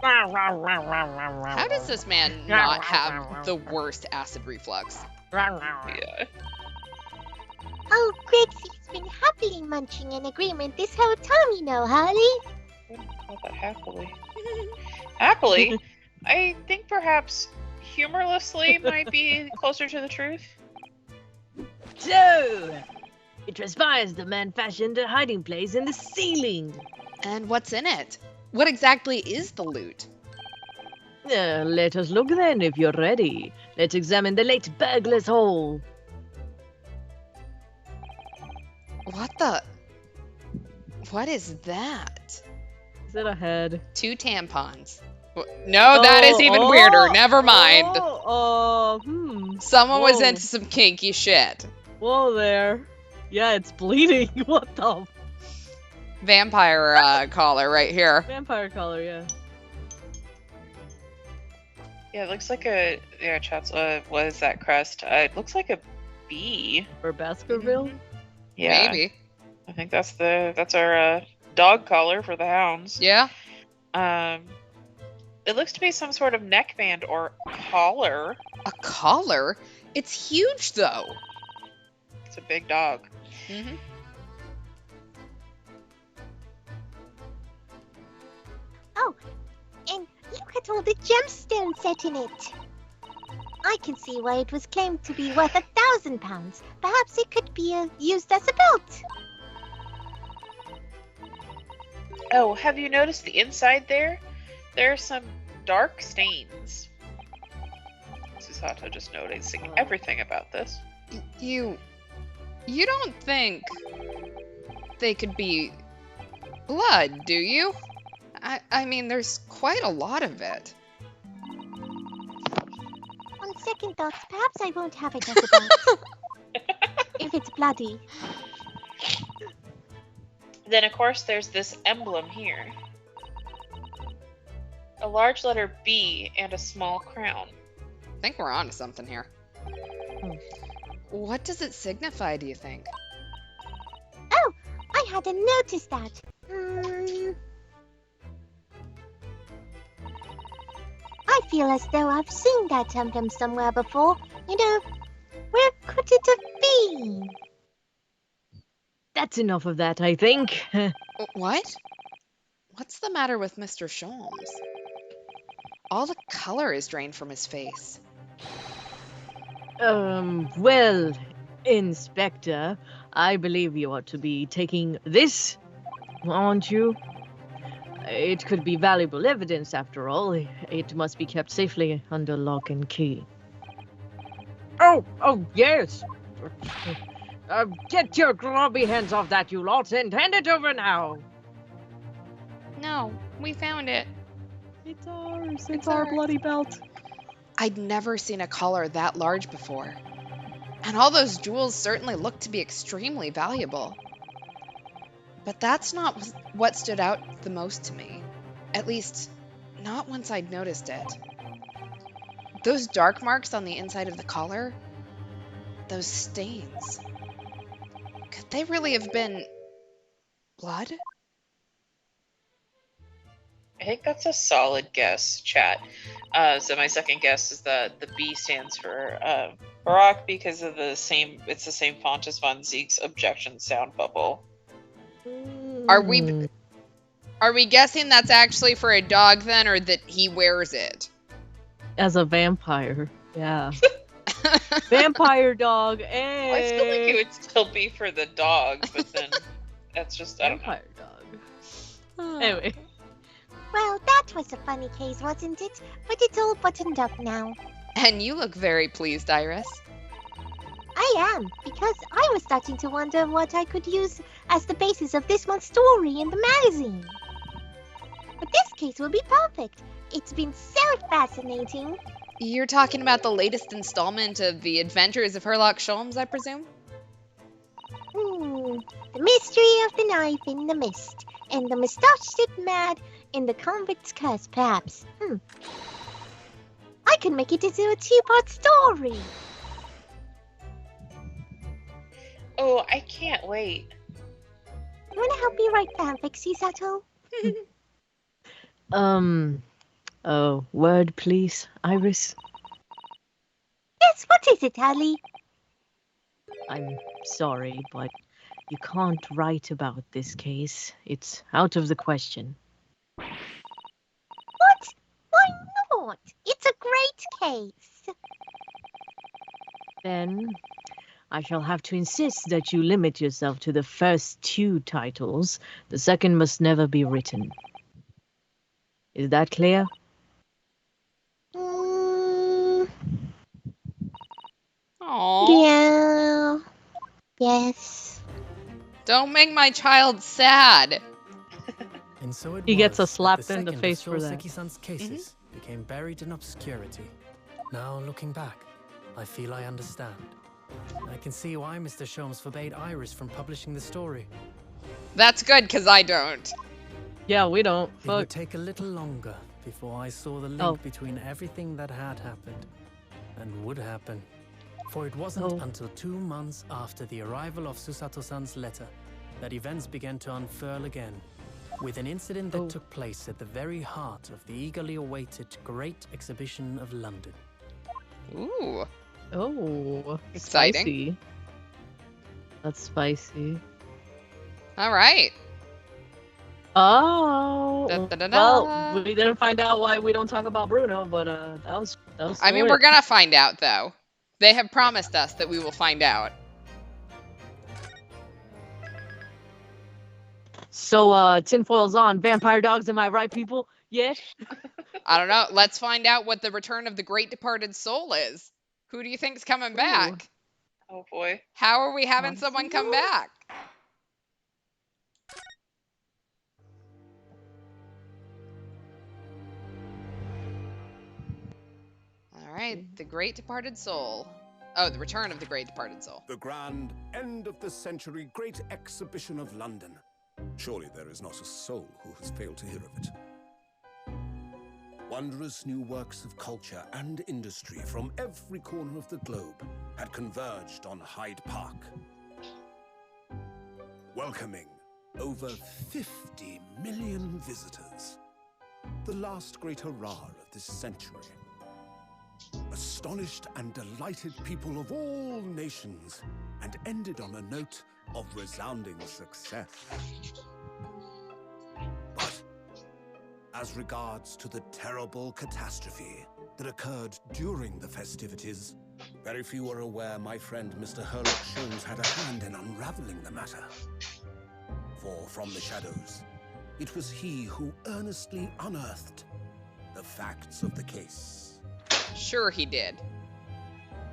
How does this man not have the worst acid reflux? Yeah. Oh, Grigsy's been happily munching in agreement this whole time, you know, Harley. Not that happily. Happily? I think perhaps humorlessly might be closer to the truth. So, it transpires the man fashioned a hiding place in the ceiling. And what's in it? What exactly is the loot? Let us look then, if you're ready. Let's examine the late burglar's hole. What is that? Is that a head? 2 tampons. No, that is even weirder. Never mind. Someone was Whoa. into some kinky shit. Whoa there. Yeah, it's bleeding. What the? Vampire collar right here. Vampire collar, yeah. Yeah, it looks like a... Yeah, chat's... what is that crest? It looks like a bee. For Baskerville? Yeah. Maybe. I think that's our dog collar for the hounds. Yeah. It looks to be some sort of neckband or collar. A collar? It's huge, though. It's a big dog. Mm-hmm. And look at all the gemstones set in it. I can see why it was claimed to be worth £1,000. Perhaps it could be used as a belt. Oh, have you noticed the inside there? There are some dark stains. Susato just noticing everything about this. You don't think they could be blood, do you? I mean, there's quite a lot of it. On second thoughts, perhaps I won't have it as a belt. If it's bloody. Then, of course, there's this emblem here. A large letter B and a small crown. I think we're on to something here. What does it signify, do you think? Oh, I hadn't noticed that. feel as though I've seen that emblem somewhere before. Where could it have been? That's enough of that, I think. What? What's the matter with Mr. Sholmes? All the color is drained from his face. Well, Inspector, I believe you ought to be taking this, aren't you? It could be valuable evidence, after all. It must be kept safely under lock and key. Oh, yes! Get your grubby hands off that, you lot, and hand it over now! No, we found it. It's ours. It's our ours. bloody belt. I'd never seen a collar that large before. And all those jewels certainly looked to be extremely valuable. But that's not what stood out the most to me. At least, not once I'd noticed it. Those dark marks on the inside of the collar, those stains. Could they really have been blood? I think that's a solid guess, chat. So my second guess is that the B stands for Barack because of it's the same font as Von Zeke's objection sound bubble. Are we guessing that's actually for a dog then, or that he wears it? As a vampire, yeah. Vampire dog, eh? I feel like it would still be for the dog, but then that's just, I don't know. Vampire dog. Anyway. Well, that was a funny case, wasn't it? But it's all buttoned up now. And you look very pleased, Iris. I am, because I was starting to wonder what I could use as the basis of this month's story in the magazine. But this case will be perfect. It's been so fascinating. You're talking about the latest installment of The Adventures of Sherlock Sholmes, I presume? The mystery of the knife in the mist, and the mustached mad in the convict's curse, perhaps. I can make it into a two-part story. Oh, I can't wait. You wanna help me write fanfics, Sato? Word, please, Iris. Yes, what is it, Ali? I'm sorry, but you can't write about this case. It's out of the question. What? Why not? It's a great case. Then I shall have to insist that you limit yourself to the first two titles. The second must never be written. Is that clear? Aww. Yeah. Yes. Don't make my child sad. And so it He gets a was slap that in the second of face for that. Shoseki-san's cases became buried in obscurity. Now, looking back, I feel I understand. I can see why Mr. Sholmes forbade Iris from publishing the story. That's good, because I don't. Yeah, we don't. It would Fuck. take a little longer before I saw the link Oh. between everything that had happened and would happen. For it wasn't Oh. until 2 months after the arrival of Susato-san's letter that events began to unfurl again, with an incident that Oh. took place at the very heart of the eagerly awaited Great Exhibition of London. Ooh. Oh, Exciting. Spicy. That's spicy. All right. Oh. Da-da-da-da. Well, we didn't find out why we don't talk about Bruno, but that was. I mean, we're gonna find out, though. They have promised us that we will find out. So, tinfoil's on. Vampire dogs, am I right, people? Yeah? I don't know. Let's find out what the return of the great departed soul is. Who do you think's coming back? Oh boy. How are we having someone come back? All right, the great departed soul. Oh, the return of the great departed soul. The grand end of the century Great Exhibition of London. Surely there is not a soul who has failed to hear of it. Wondrous new works of culture and industry from every corner of the globe had converged on Hyde Park, welcoming over 50 million visitors. the last great hurrah of this century. Astonished and delighted people of all nations, and ended on a note of resounding success. But as regards to the terrible catastrophe that occurred during the festivities, very few are aware my friend Mr. Herlock Sholmes had a hand in unraveling the matter. For from the shadows, it was he who earnestly unearthed the facts of the case. Sure he did.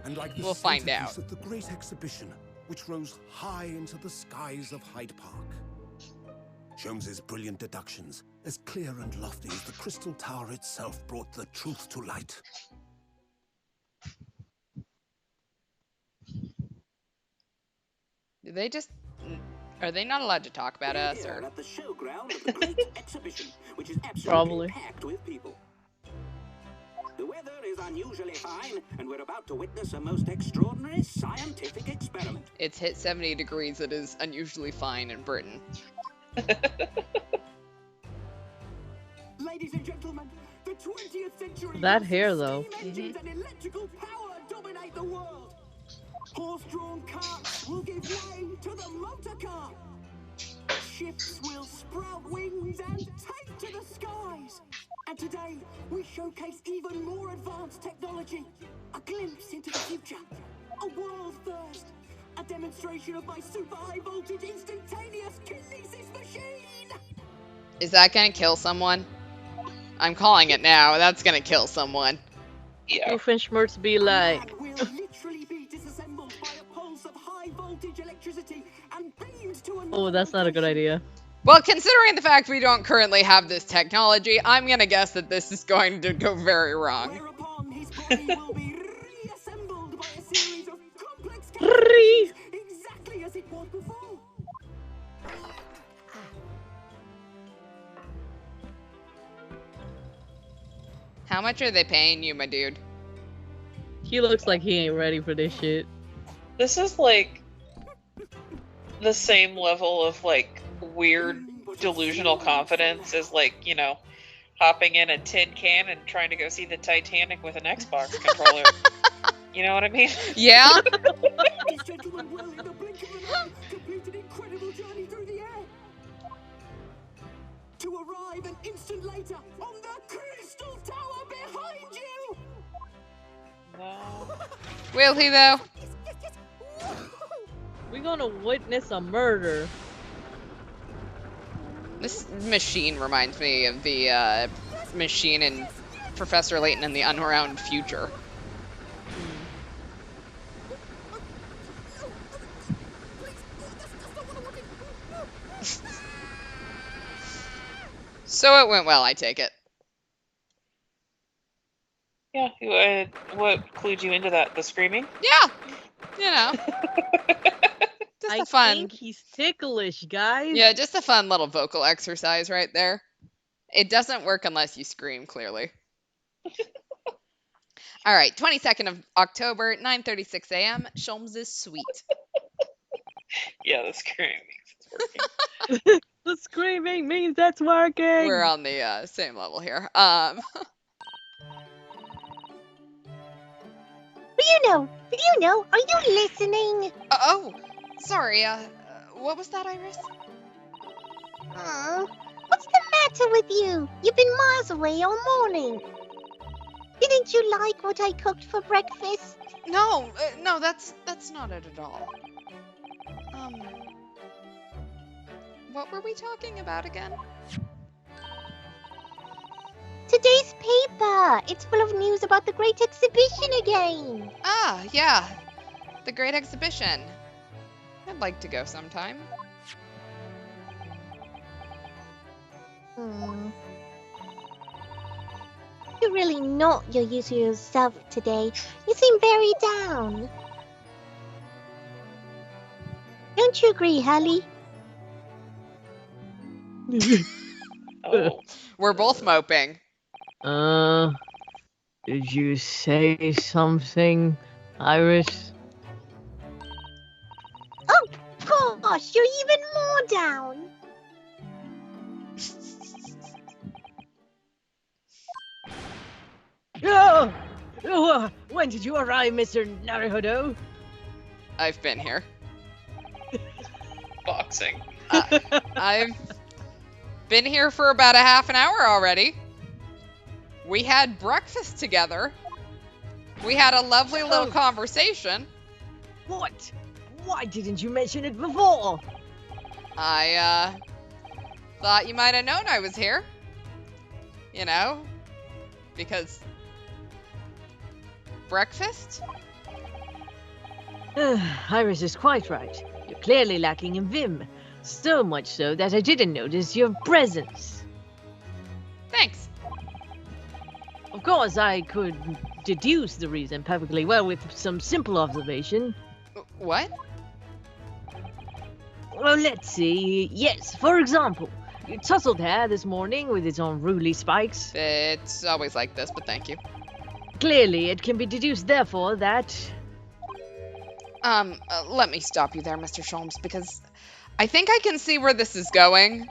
And like the We'll find centerpiece out. of the great exhibition, which rose high into the skies of Hyde Park. Sholmes's brilliant deductions, as clear and lofty as the Crystal Tower itself, brought the truth to light. Do they just... Are they not allowed to talk about us, We're or... here at the showground of the great exhibition, which is absolutely Probably. packed with people. The weather is unusually fine, and we're about to witness a most extraordinary scientific experiment. It's hit 70 degrees. It is unusually fine in Britain. Ladies and gentlemen, the 20th century. That hair, though. Steam engines and electrical power dominate the world. Horse-drawn carts will give way to the motor car. Ships will sprout wings and take to the skies. And today, we showcase even more advanced technology. A glimpse into the future. A world first. A demonstration of my super high voltage instantaneous kinesis machine. Is that gonna kill someone? I'm calling it now. That's gonna kill someone. Yeah. Doofenshmirtz be like. Man will literally be disassembled by a pulse of high voltage electricity and beamed to another Oh, that's not a good location. idea. Well, considering the fact we don't currently have this technology, I'm gonna guess that this is going to go very wrong. Whereupon his body will be reassembled by a series of complex Re- calculations, exactly as it was before. How much are they paying you, my dude? He looks like he ain't ready for this shit. This is like the same level of like weird delusional confidence as like, you know, hopping in a tin can and trying to go see the Titanic with an Xbox controller. You know what I mean? Yeah? This gentleman will, in the blink of an eye, complete an incredible journey through the air. To arrive an instant later on the Crystal Tower behind you! No. Will he, though? We're gonna witness a murder. This machine reminds me of the machine in Professor Layton in the Unround Future. So it went well, I take it. Yeah, what clued you into that? The screaming? Yeah, you know, just I a fun, think he's ticklish, guys. yeah, just a fun little vocal exercise right there. It doesn't work unless you scream, clearly. All right, 22nd of October, 9:36 a.m. Sholmes' suite. Yeah, the screaming is working. The screaming means that's working. We're on the same level here. Bruno, are you listening? Oh, sorry. What was that, Iris? What's the matter with you? You've been miles away all morning. Didn't you like what I cooked for breakfast? No, no, that's not it at all. What were we talking about again? Today's paper. It's full of news about the great exhibition again. Ah, yeah, the Great Exhibition. I'd like to go sometime. You're really not your usual self today. You seem very down. Don't you agree, Hallie? Oh. We're both moping. Did you say something, Iris? Oh gosh, you're even more down. When did you arrive, Mr. Naruhodo? I've been here. Boxing. I've been here for about a half an hour already. We had breakfast together. We had a lovely little conversation. What? Why didn't you mention it before? I, thought you might have known I was here. You know? Because... breakfast? Iris is quite right. You're clearly lacking in vim. So much so that I didn't notice your presence. Thanks. Of course, I could deduce the reason perfectly well with some simple observation. What? Well, let's see. Yes, for example, your tousled hair this morning with its unruly spikes. It's always like this, but thank you. Clearly, it can be deduced, therefore, that... Let me stop you there, Mr. Sholmes, because I think I can see where this is going.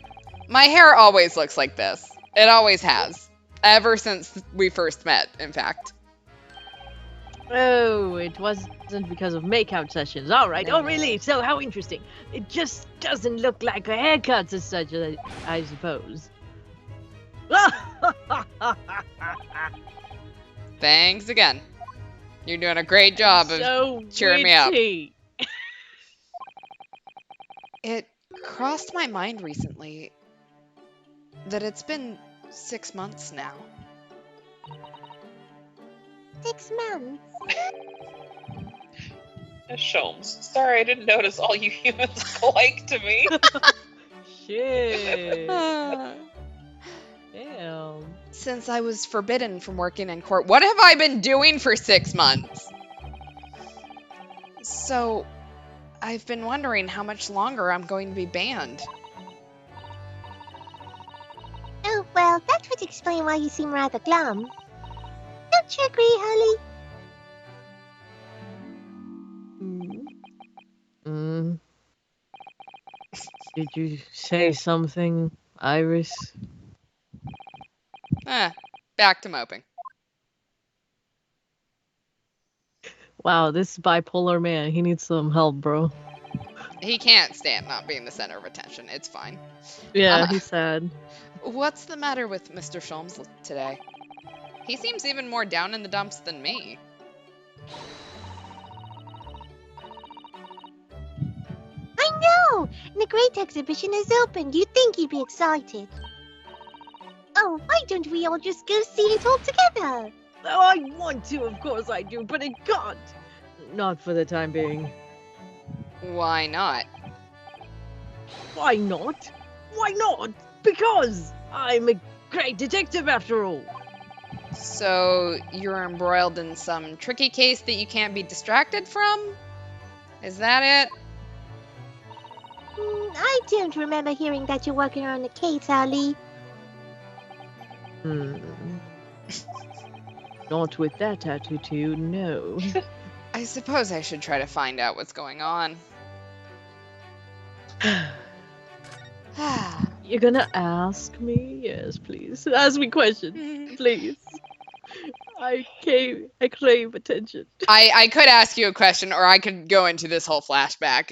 My hair always looks like this. It always has. Ever since we first met, in fact. Oh, it wasn't because of makeout sessions. All right. Oh, really? So how interesting. It just doesn't look like a haircut as such, I suppose. Thanks again. You're doing a great job of cheering me up. It crossed my mind recently that it's been 6 months now. 6 months? Sholmes. Sorry, I didn't notice all you humans look alike to me. Shit. Damn. Since I was forbidden from working in court, what have I been doing for 6 months? So, I've been wondering how much longer I'm going to be banned. Oh, well, that would explain why you seem rather glum. Don't you agree, Holly? Did you say something, Iris? Back to moping. Wow, this bipolar man, he needs some help, bro. He can't stand not being the center of attention. It's fine. Yeah, he's sad. What's the matter with Mr. Sholmes today? He seems even more down in the dumps than me. I know! And the great exhibition has opened. You'd think you'd be excited. Oh, why don't we all just go see it all together? Oh, I want to, of course I do, but I can't. Not for the time being. Why not? Why not? Why not? Because I'm a great detective after all. So, you're embroiled in some tricky case that you can't be distracted from? Is that it? I don't remember hearing that you're working on a case, Ali. Not with that attitude, no. I suppose I should try to find out what's going on. You're gonna ask me? Yes, please. Ask me questions, please. I crave attention. I could ask you a question, or I could go into this whole flashback.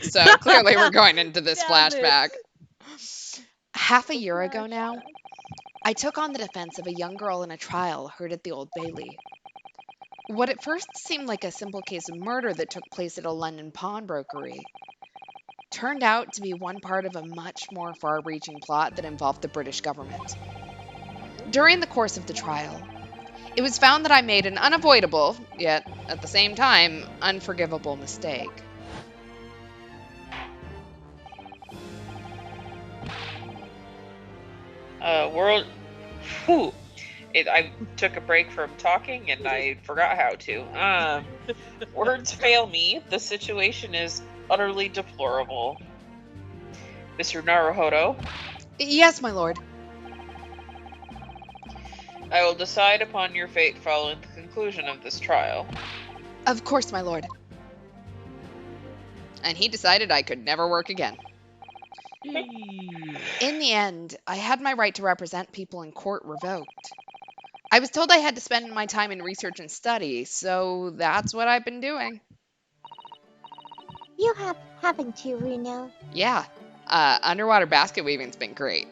So clearly we're going into this flashback. Half a year ago now, I took on the defense of a young girl in a trial heard at the Old Bailey. What at first seemed like a simple case of murder that took place at a London pawnbrokery turned out to be one part of a much more far-reaching plot that involved the British government. During the course of the trial, it was found that I made an unavoidable, yet at the same time, unforgivable mistake. I took a break from talking and I forgot how to. Words fail me. The situation is utterly deplorable. Mr. Naruhodo? Yes, my lord. I will decide upon your fate following the conclusion of this trial. Of course, my lord. And he decided I could never work again. In the end, I had my right to represent people in court revoked. I was told I had to spend my time in research and study, so that's what I've been doing. You haven't you, Runo? Yeah, underwater basket weaving's been great.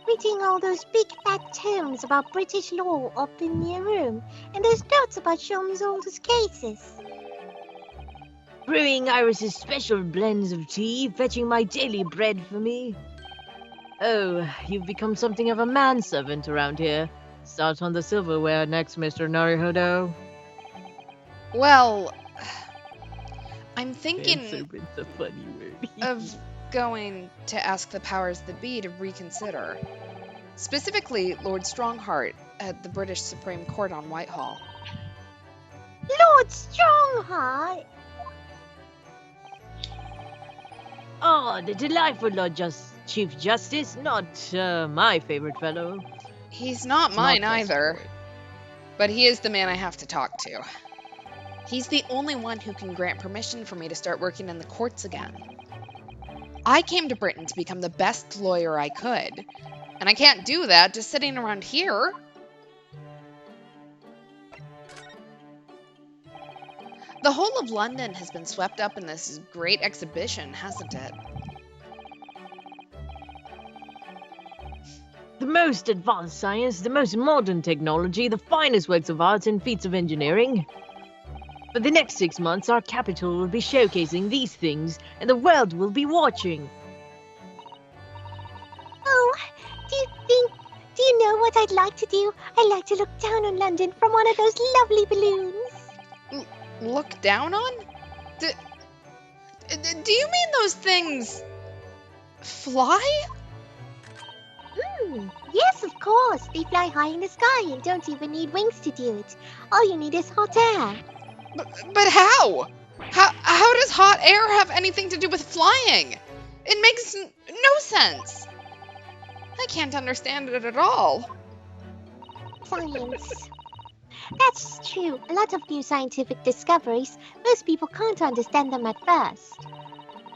Reading all those big fat tomes about British law up in your room, and those notes about Sholmes' oldest cases. Brewing Iris's special blends of tea, fetching my daily bread for me. Oh, you've become something of a manservant around here. Start on the silverware next, Mr. Naruhodo. Well, I'm thinking Manservant's a funny word. of going to ask the powers that be to reconsider. Specifically, Lord Strongheart at the British Supreme Court on Whitehall. Lord Strongheart! Oh, the delightful Chief Justice, not my favorite fellow. He's not mine Not either, Justice. but he is the man I have to talk to. He's the only one who can grant permission for me to start working in the courts again. I came to Britain to become the best lawyer I could, and I can't do that just sitting around here. The whole of London has been swept up in this great exhibition, hasn't it? The most advanced science, the most modern technology, the finest works of art and feats of engineering. For the next 6 months, our capital will be showcasing these things, and the world will be watching. Oh, do you know what I'd like to do? I'd like to look down on London from one of those lovely balloons. Look down on? Do you mean those things fly? Yes, of course. They fly high in the sky and don't even need wings to do it. All you need is hot air. But how? How does hot air have anything to do with flying? It makes no sense. I can't understand it at all. Science. That's true. A lot of new scientific discoveries, most people can't understand them at first.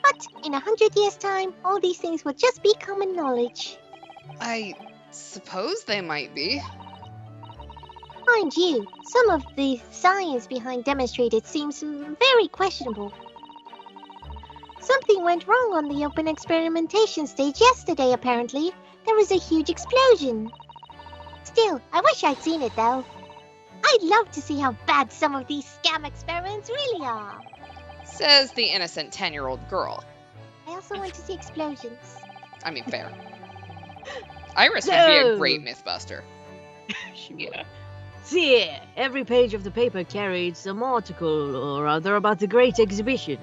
But in 100 years' time, all these things will just be common knowledge. I suppose they might be. Mind you, some of the science behind demonstrated seems very questionable. Something went wrong on the open experimentation stage yesterday, apparently. There was a huge explosion. Still, I wish I'd seen it, though. I'd love to see how bad some of these scam experiments really are. Says the innocent 10-year-old girl. I also want to see explosions. I mean, fair. Iris would be a great Mythbuster. Yeah. See, every page of the paper carried some article or other about the great exhibition.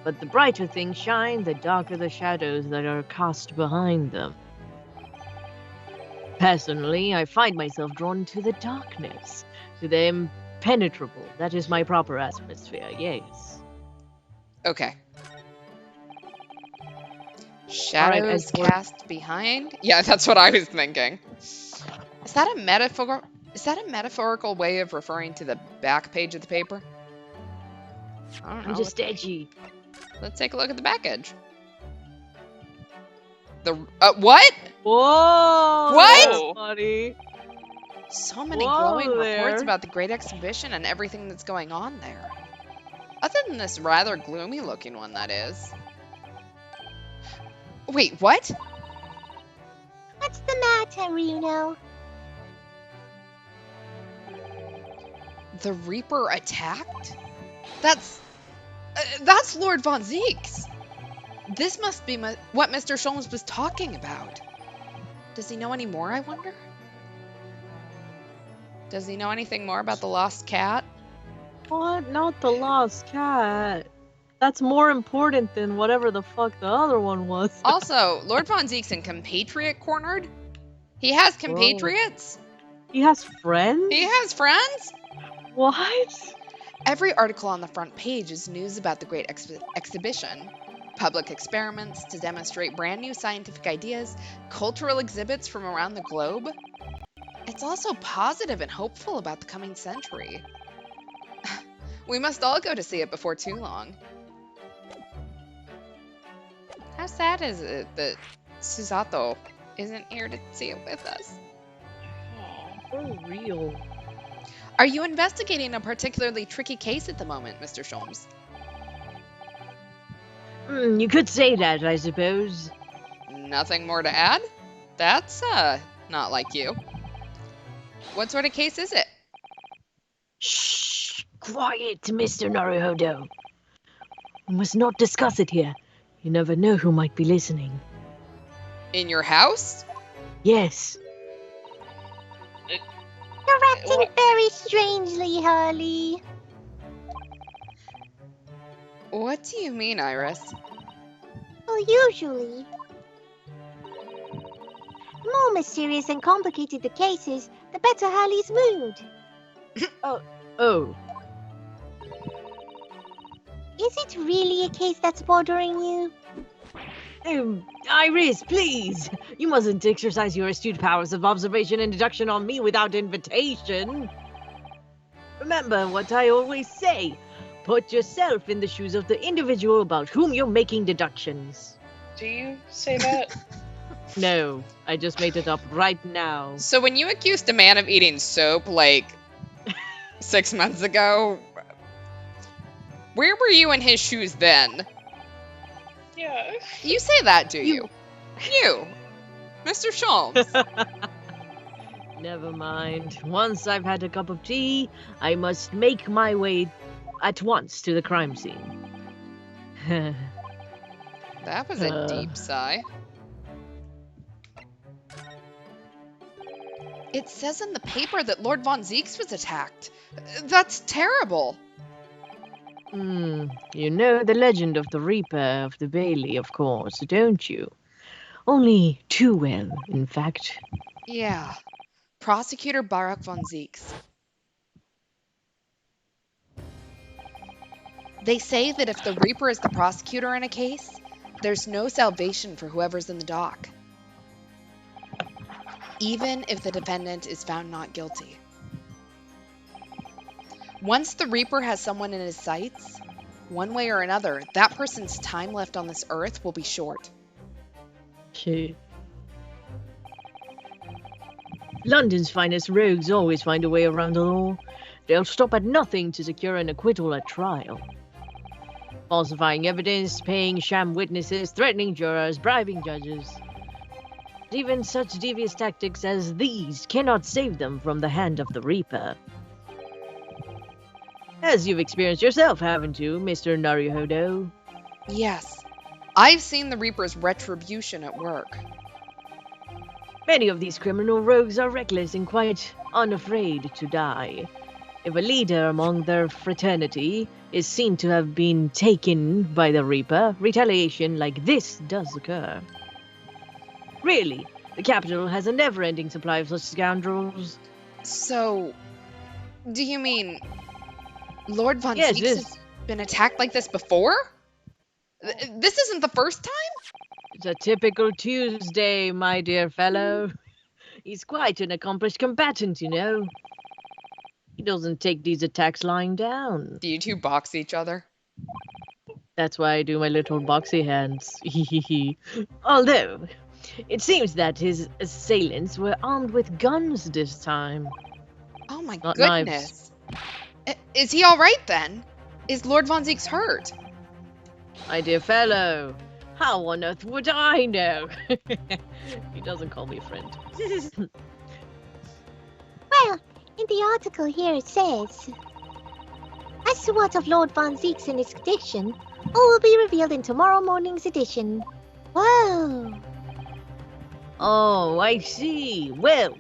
But the brighter things shine, the darker the shadows that are cast behind them. Personally, I find myself drawn to the darkness, to the impenetrable. That is my proper atmosphere, yes. Okay. Shadows Edward. cast behind? Yeah, that's what I was thinking. Is that a metaphorical way of referring to the back page of the paper? I don't know. I'm just edgy. Let's take a look at the back edge. What? Whoa! What? That's funny. So many Whoa glowing reports there. about the great exhibition and everything that's going on there. Other than this rather gloomy looking one, that is. Wait, what? What's the matter, Runo? The Reaper attacked? That's Lord Von Zeeks. This must be what Mr. Sholmes was talking about. Does he know any more, I wonder? Does he know anything more about the lost cat? What? Not the lost cat. That's more important than whatever the fuck the other one was. Also, Lord Von Zeeks in Compatriot cornered? He has compatriots? He has friends? He has friends? What? Every article on the front page is news about the great exhibition. Public experiments to demonstrate brand new scientific ideas, cultural exhibits from around the globe. It's also positive and hopeful about the coming century. We must all go to see it before too long. How sad is it that Susato isn't here to see it with us. For real. Are you investigating a particularly tricky case at the moment, Mr. Sholmes? You could say that, I suppose. Nothing more to add? That's, not like you. What sort of case is it? Shh! Quiet, Mr. Naruhodo. We must not discuss it here. You never know who might be listening. In your house? Yes. You're acting very strangely, Hurley. What do you mean, Iris? Well, usually. The more mysterious and complicated the cases, the better Hurley's mood. Oh. Is it really a case that's bothering you? Iris, please! You mustn't exercise your astute powers of observation and deduction on me without invitation. Remember what I always say. Put yourself in the shoes of the individual about whom you're making deductions. Do you say that? No, I just made it up right now. So when you accused a man of eating soap, like, 6 months ago, where were you in his shoes then? Yeah. You say that, do you? You, Mr. Sholmes. Never mind. Once I've had a cup of tea, I must make my way at once to the crime scene. That was a deep sigh. It says in the paper that Lord Von Zeeks was attacked. That's terrible. You know the legend of the Reaper of the Bailey, of course, don't you? Only too well, in fact. Yeah. Prosecutor Barak Von Zeeks. They say that if the Reaper is the prosecutor in a case, there's no salvation for whoever's in the dock. Even if the defendant is found not guilty. Once the Reaper has someone in his sights, one way or another, that person's time left on this earth will be short. Shit. London's finest rogues always find a way around the law. They'll stop at nothing to secure an acquittal at trial. Falsifying evidence, paying sham witnesses, threatening jurors, bribing judges. Even such devious tactics as these cannot save them from the hand of the Reaper. As you've experienced yourself, haven't you, Mr. Naruhodo? Yes, I've seen the Reaper's retribution at work. Many of these criminal rogues are reckless and quite unafraid to die. If a leader among their fraternity is seen to have been taken by the Reaper, retaliation like this does occur. Really, the capital has a never-ending supply of such scoundrels. So, do you mean Lord Von Yes, Zeeks yes. has been attacked like this before? This isn't the first time? It's a typical Tuesday, my dear fellow. He's quite an accomplished combatant, you know. He doesn't take these attacks lying down. Do you two box each other? That's why I do my little boxy hands. Although, it seems that his assailants were armed with guns this time. Oh my Not goodness. Is he alright then? Is Lord Von Zeeks hurt? My dear fellow, how on earth would I know? He doesn't call me a friend. Well, in the article here it says, as to what of Lord Von Zeeks and his condition, all will be revealed in tomorrow morning's edition. Whoa. Oh, I see. Well,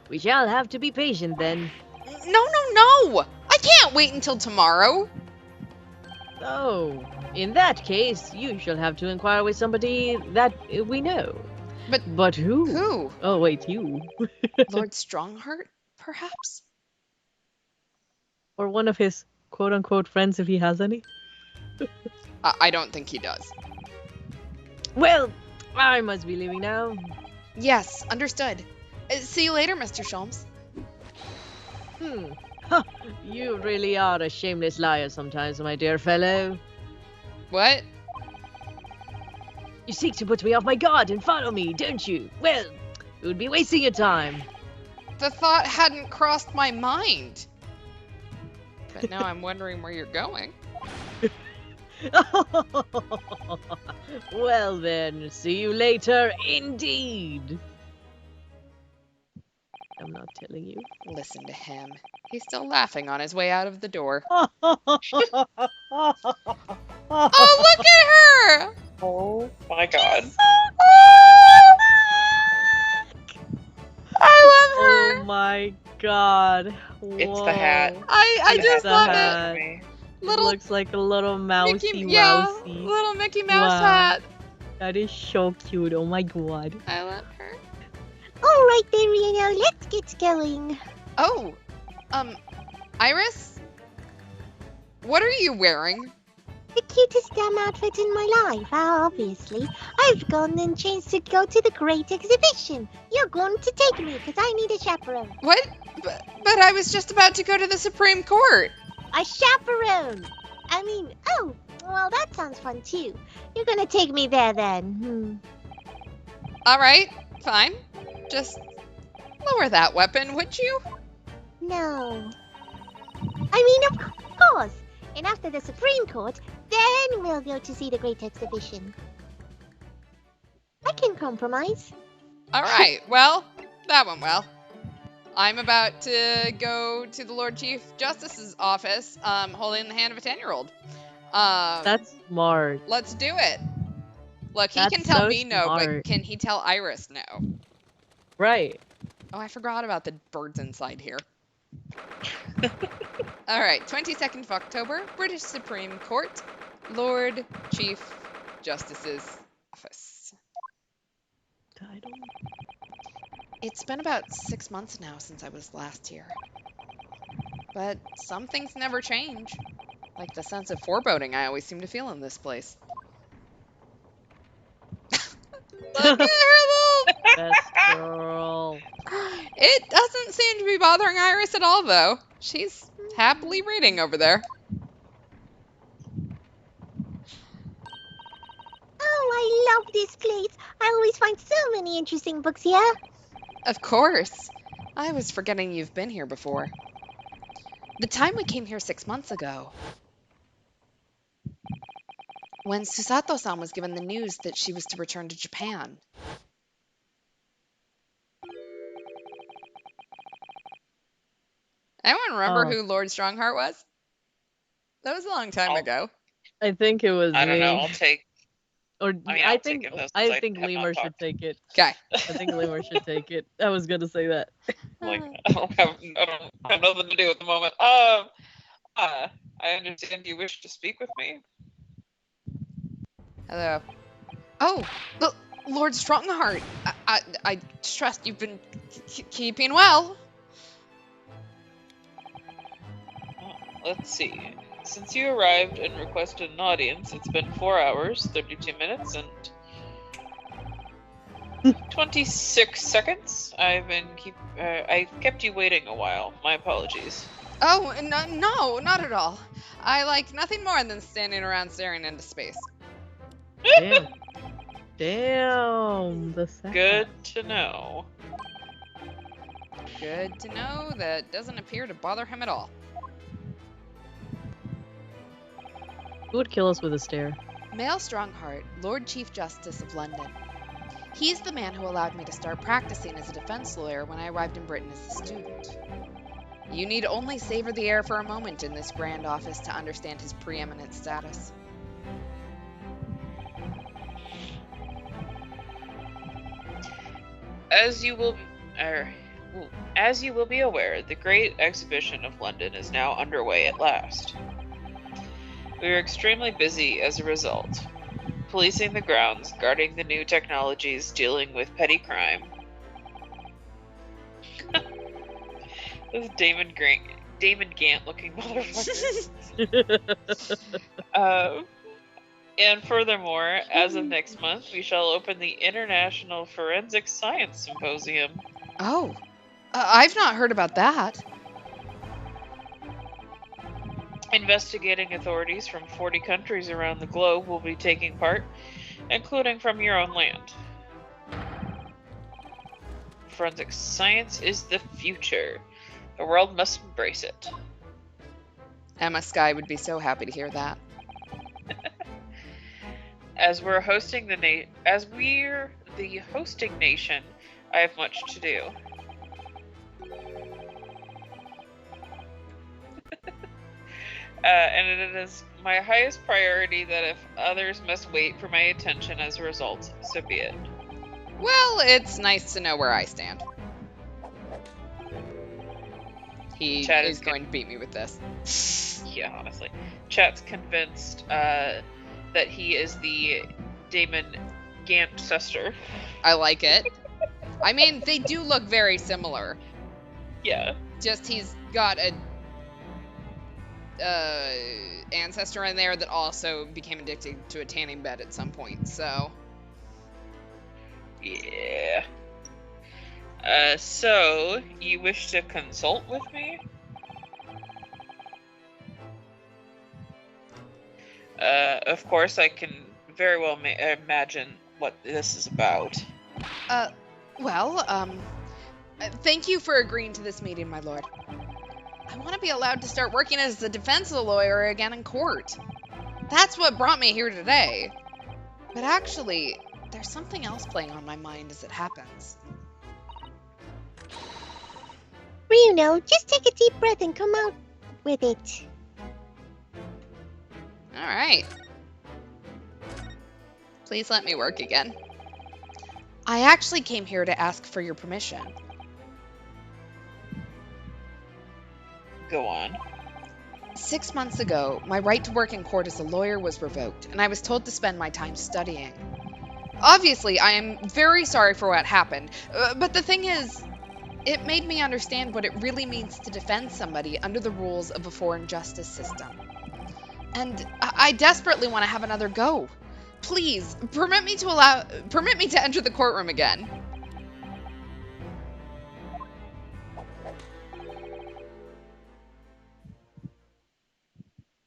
we shall have to be patient then. No! I can't wait until tomorrow. Oh, in that case, you shall have to inquire with somebody that we know. But who? Who? Oh, wait, you. Lord Strongheart, perhaps? Or one of his quote-unquote friends, if he has any. I don't think he does. Well, I must be leaving now. Yes, understood. See you later, Mr. Sholmes. You really are a shameless liar sometimes, my dear fellow. What? You seek to put me off my guard and follow me, don't you? Well, It would be wasting your time. The thought hadn't crossed my mind. But now I'm wondering where you're going. Well then, see you later, indeed. I'm not telling you. Listen to him. He's still laughing on his way out of the door. Oh, Oh, look at her! Oh my god. I love her! my god. It's the hat. Whoa. I You just have love to it. have it. me. It Little looks like a little mousy yeah, wousy. little Mickey Mouse Wow. hat. That is so cute. Oh my god. I love her. All right, Barry, now let's get going. Oh, Iris? What are you wearing? The cutest damn outfit in my life, obviously. I've gone and changed to go to the great exhibition. You're going to take me, because I need a chaperone. What? But I was just about to go to the Supreme Court. A chaperone! I mean, oh, well, that sounds fun, too. You're going to take me there, then. All right, fine. Just lower that weapon, would you? No. I mean, of course. And after the Supreme Court, then we'll go to see the great exhibition. I can compromise. All right, well, that went well. I'm about to go to the Lord Chief Justice's office, holding the hand of a 10-year-old. That's smart. Let's do it. Look, he That's can tell so me no, but smart. can he tell Iris no? Right. Oh, I forgot about the birds inside here. All right, 22nd of October, British Supreme Court, Lord Chief Justice's office. Title. It's been about 6 months now since I was last here. But some things never change. Like the sense of foreboding I always seem to feel in this place. Look at her little... Best girl. It doesn't seem to be bothering Iris at all, though. She's happily reading over there. Oh, I love this place. I always find so many interesting books here. Of course. I was forgetting you've been here before. The time we came here 6 months ago. When Susato-san was given the news that she was to return to Japan. Anyone remember Oh. who Lord Strongheart was? That was a long time Oh. ago. I think it was I don't me. know. I'll take. Or I I I'll think take it, though, I since I think have not Lemur should talked. take it. Okay. I think Lemur should take it. I was gonna say that. Like I don't have nothing to do at the moment. I understand you wish to speak with me. Hello. Oh, Lord Strongheart. I trust you've been keeping well. Let's see. Since you arrived and requested an audience, it's been 4 hours, 32 minutes, and 26 seconds. I kept you waiting a while. My apologies. Oh, no, not at all. I like nothing more than standing around staring into space. Damn. Damn. The second. Good to know. Good to know that doesn't appear to bother him at all. Who would kill us with a stare? Male Strongheart, Lord Chief Justice of London. He's the man who allowed me to start practicing as a defense lawyer when I arrived in Britain as a student. You need only savor the air for a moment in this grand office to understand his preeminent status. As you will be aware, the Great Exhibition of London is now underway at last. We are extremely busy as a result. Policing the grounds, guarding the new technologies, dealing with petty crime. This Damon Gant looking motherfucker. And furthermore, as of next month, we shall open the International Forensic Science Symposium. Oh, I've not heard about that. Investigating authorities from 40 countries around the globe will be taking part, including from your own land. forensic science is the future. The world must embrace it. Emma Sky would be so happy to hear that. As we're the hosting nation, I have much to do. And it is my highest priority that if others must wait for my attention as a result, so be it. Well, it's nice to know where I stand. He Chad is is going to beat me with this. Yeah, honestly. Chat's convinced that he is the Damon Gant sister. I like it. I mean, they do look very similar. Yeah. Just he's got a ancestor in there that also became addicted to a tanning bed at some point, so. Yeah. So, you wish to consult with me? Of course, I can very well imagine what this is about. Thank you for agreeing to this meeting, my lord. I want to be allowed to start working as the defense lawyer again in court. That's what brought me here today. But actually, there's something else playing on my mind as it happens. Bruno, just take a deep breath and come out with it. All right. Please let me work again. I actually came here to ask for your permission. Go on. 6 months ago, my right to work in court as a lawyer was revoked, and I was told to spend my time studying. Obviously, I am very sorry for what happened, but the thing is, it made me understand what it really means to defend somebody under the rules of a foreign justice system. And I desperately want to have another go. Please, permit me to enter the courtroom again.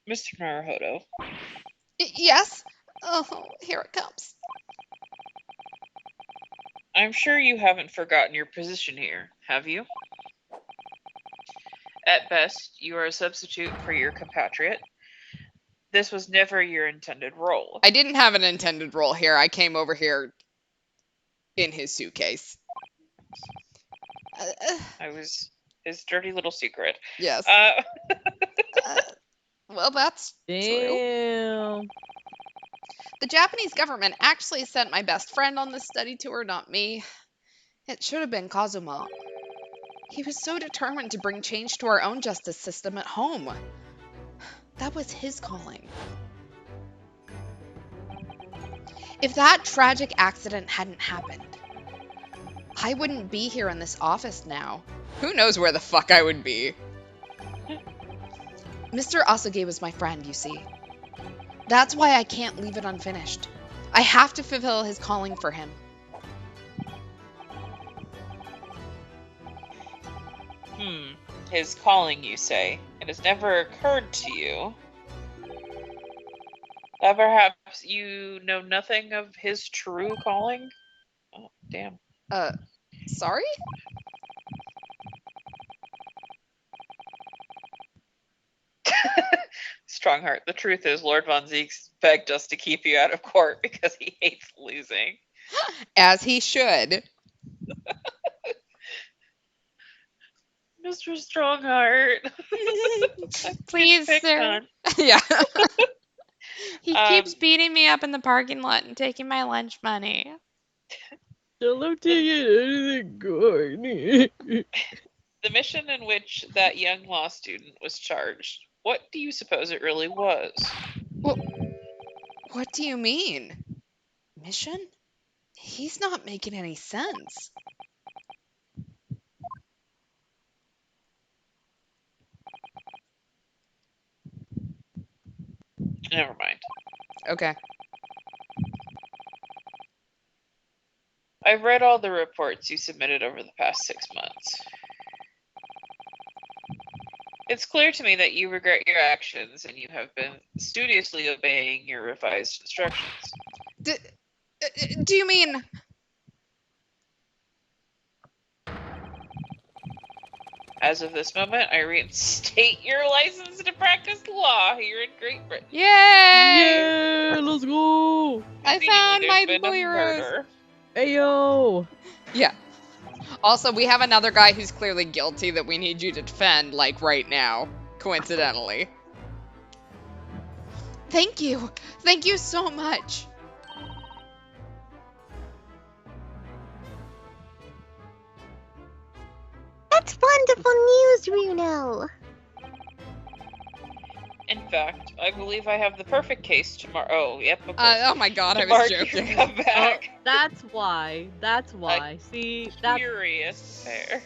Mr. Naruhodo. Yes? Oh, here it comes. I'm sure you haven't forgotten your position here, have you? At best, you are a substitute for your compatriot. This was never your intended role. I didn't have an intended role here. I came over here in his suitcase. I was his dirty little secret. Yes. Well, that's true. Damn. The Japanese government actually sent my best friend on this study tour, not me. It should have been Kazuma. He was so determined to bring change to our own justice system at home. That was his calling. If that tragic accident hadn't happened, I wouldn't be here in this office now. Who knows where the fuck I would be? Mr. Asage was my friend, you see. That's why I can't leave it unfinished. I have to fulfill his calling for him. His calling, you say. It has never occurred to you that perhaps you know nothing of his true calling? Oh, damn. Sorry? Strongheart, the truth is Lord Von Zeeks begged us to keep you out of court because he hates losing. As he should. Mr. Strongheart. Please, sir. Yeah. He keeps beating me up in the parking lot and taking my lunch money. Don't let him take anything good. The mission in which that young law student was charged, what do you suppose it really was? Well, what do you mean? Mission? He's not making any sense. Never mind. Okay. I've read all the reports you submitted over the past 6 months. It's clear to me that you regret your actions and you have been studiously obeying your revised instructions. Do you mean... As of this moment, I reinstate your license to practice law here in Great Britain. Yay! Yeah, let's go. I Conveniently, found my there's been a lawyer. murder. Ayo. Yeah. Also, we have another guy who's clearly guilty that we need you to defend, like, right now. Coincidentally. Thank you. Thank you so much. That's wonderful news, Runo. In fact, I believe I have the perfect case tomorrow. Oh, yep. Of course. Oh my god, I Tomorrow was you joking. Come back. That's why. That's why. See, that's Furious affair.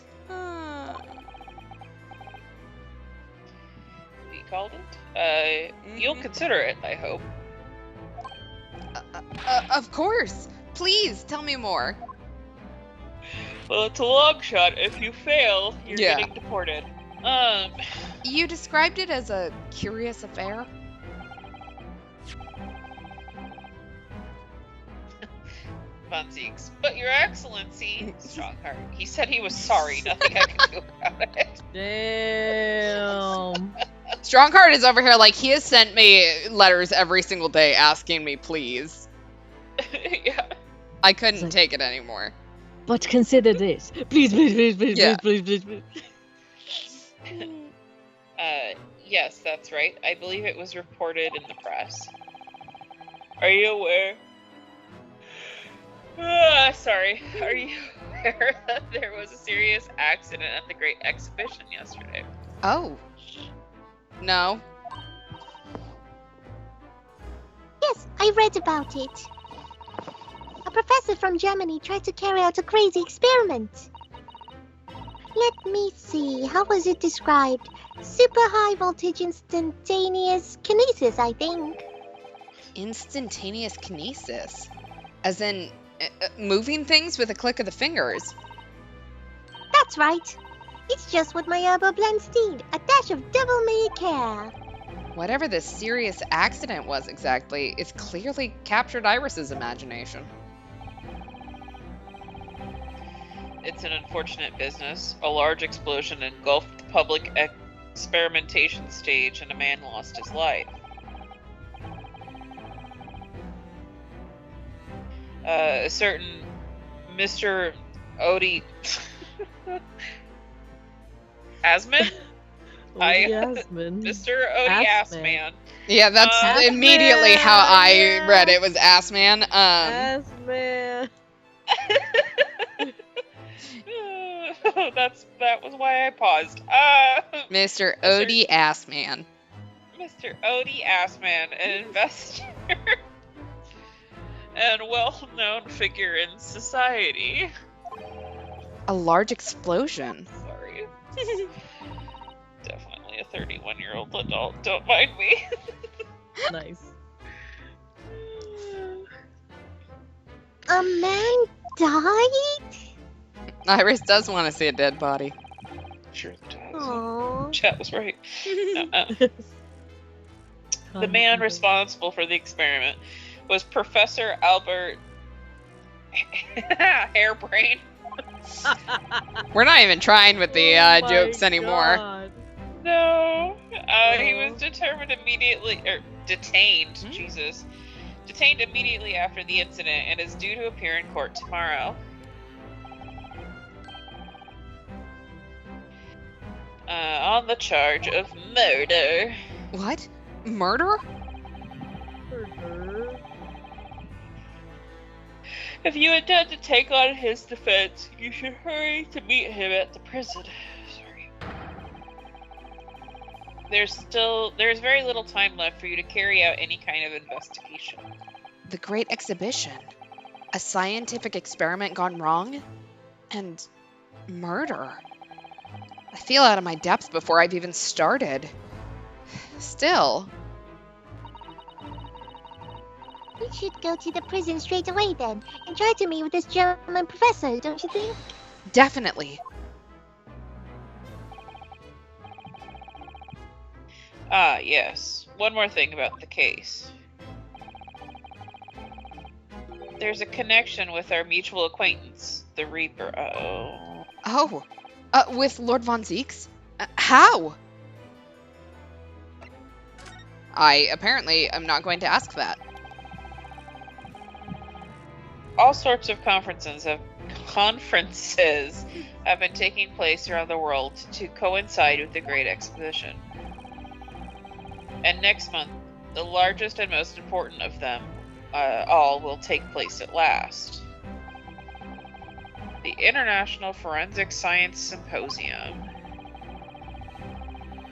You called it? You'll consider it, I hope. Of course. Please, tell me more. Well, it's a long shot. If you fail, you're Yeah. getting deported. You described it as a curious affair? Funsies. But your excellency, Strongheart, he said he was sorry. Nothing I could do about it. damn. Strongheart is over here like, he has sent me letters every single day asking me, please. Yeah. I couldn't like- take it anymore. But consider this. Please, please, please, please, Yeah. please, please, please, please. Yes, that's right. I believe it was reported in the press. Are you aware? Sorry. Are you aware that there was a serious accident at the Great Exhibition yesterday? Oh. No. Yes, I read about it. A professor from Germany tried to carry out a crazy experiment. Let me see, how was it described? Super high voltage instantaneous kinesis, I think. Instantaneous kinesis. As in, moving things with a click of the fingers. That's right. It's just what my herbal blends need. A dash of devil-may care. Whatever this serious accident was exactly, it's clearly captured Iris's imagination. It's an unfortunate business. A large explosion engulfed the public experimentation stage and a man lost his life. A certain Mr. Odie... Asman? Yasmin. Mr. Odie Assman. Assman. Yeah, that's Assman, immediately how I yeah. read it, was Assman. Yes, man. That was why I paused. Mr. Odie Assman. Mr. Odie Assman, an investor and well-known figure in society. A large explosion. Sorry. Definitely a 31-year-old adult. Don't mind me. Nice. A man died? Iris does want to see a dead body. Sure it does. Aww. Chat was right. The man responsible for the experiment was Professor Albert Hairbrain. We're not even trying with the Oh my jokes anymore. God. No. He was detained immediately after the incident and is due to appear in court tomorrow. On the charge of murder. What? Murder? Murder. If you intend to take on his defense, you should hurry to meet him at the prison. Sorry. There's very little time left for you to carry out any kind of investigation. The Great Exhibition. A scientific experiment gone wrong? And murder. I feel out of my depth before I've even started. Still. We should go to the prison straight away then, and try to meet with this German professor, don't you think? Definitely. Ah, yes. One more thing about the case. There's a connection with our mutual acquaintance, the Reaper. Uh-oh. Oh, With Lord Von Zeeks? How? I apparently am not going to ask that. All sorts of conferences have been taking place around the world to coincide with the Great Exposition. And next month, the largest and most important of them all will take place at last. The International Forensic Science Symposium.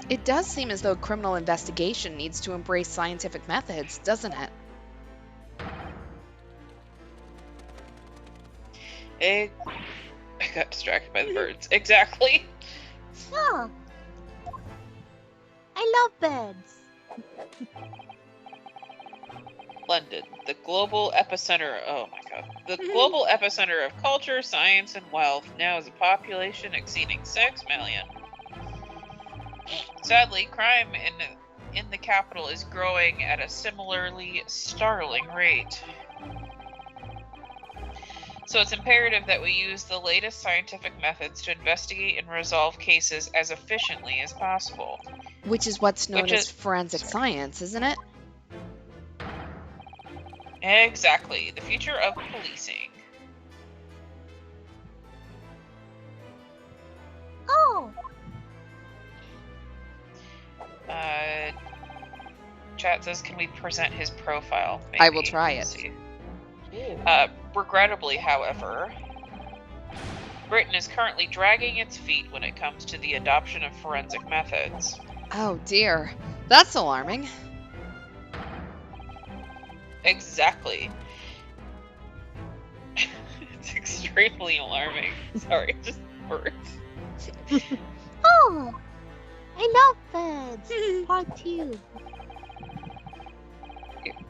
It does seem as though criminal investigation needs to embrace scientific methods, doesn't it? I got distracted by the birds. Exactly. Oh. I love birds. London, the global epicenter. Oh my god. The global epicenter of culture, science, and wealth now has a population exceeding 6 million. Sadly, crime in the capital is growing at a similarly startling rate. So it's imperative that we use the latest scientific methods to investigate and resolve cases as efficiently as possible. Which is what's known as forensic science, isn't it? Exactly. The future of policing. Oh. Chat says, can we present his profile? Maybe. I will try it. Let's see. Regrettably, however, Britain is currently dragging its feet when it comes to the adoption of forensic methods. Oh dear. That's alarming. Exactly. It's extremely alarming. Sorry, just words. Oh. I love birds. Part 2.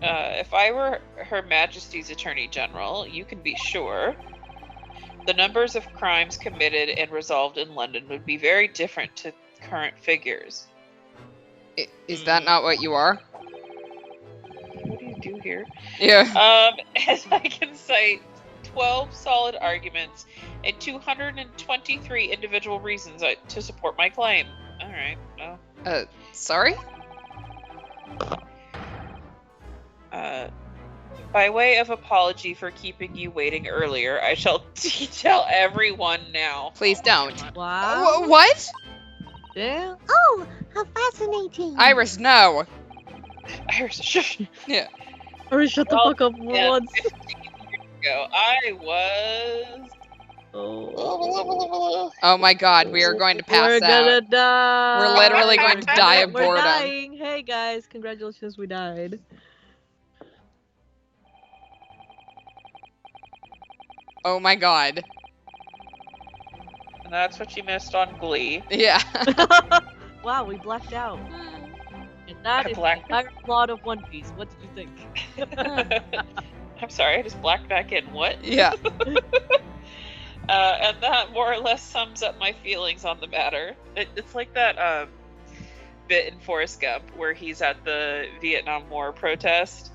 If I were Her Majesty's Attorney General, you can be sure the numbers of crimes committed and resolved in London would be very different to current figures. Is that not what you are? What do you do here? Yeah. As I can cite 12 solid arguments and 223 individual reasons to support my claim. All right. Well. Sorry? By way of apology for keeping you waiting earlier, I shall detail everyone now. Please don't. Wow. What? Yeah. Oh, how fascinating. Iris, no. Iris, shush. Yeah. Or shut the fuck up once. 15 years ago, I was... Oh my god, we are going to pass We're out. gonna die. We're literally going to die of We're boredom. dying. Hey guys, congratulations, we died. Oh my god. And that's what you missed on Glee. Yeah. Wow, we blacked out. And that is the blacked entire plot of One Piece. What did you think? I'm sorry, I just blacked back in. What? Yeah. And that more or less sums up my feelings on the matter. It's like that bit in Forrest Gump where he's at the Vietnam War protest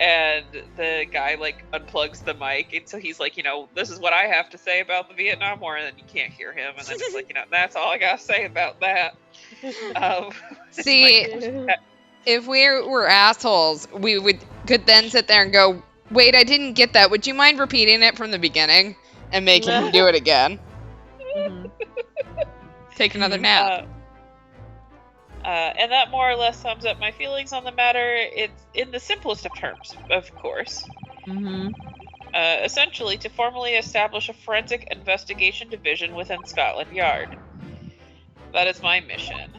and the guy like unplugs the mic, and so he's like, this is what I have to say about the Vietnam War, and then you can't hear him, and then it's like, that's all I gotta say about that. See, if we were assholes, we could then sit there and go, wait, I didn't get that. Would you mind repeating it from the beginning and making him do it again? Take another nap. And that more or less sums up my feelings on the matter. It's in the simplest of terms, of course. Essentially, to formally establish a forensic investigation division within Scotland Yard. That is my mission.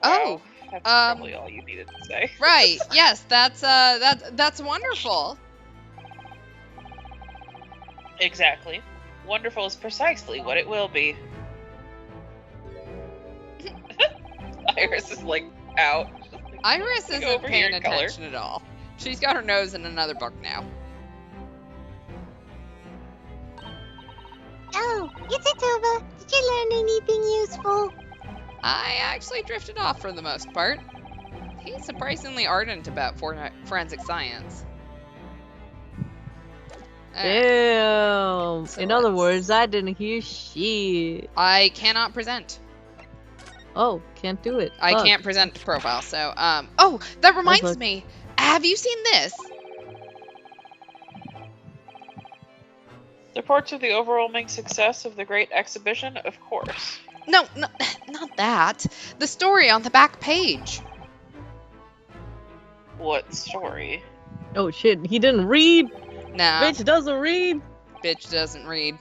Oh, wow, that's probably all you needed to say. Right. Yes, that's wonderful. Exactly. Wonderful is precisely what it will be. Iris is like out. Iris Go isn't over here paying and color. attention at all. She's got her nose in another book now. Oh, is it over? Did you learn anything useful? I actually drifted off for the most part. He's surprisingly ardent about forensic science. Damn. So In other let's- words, I didn't hear shit. I cannot present. Oh, can't do it. I Fuck. can't present profile. So, oh, that reminds fuck. me. Have you seen this? Reports of the overwhelming success of the Great Exhibition, of course. No, not that. The story on the back page. What story? Oh shit, he didn't read. Nah, Bitch doesn't read. bitch doesn't read.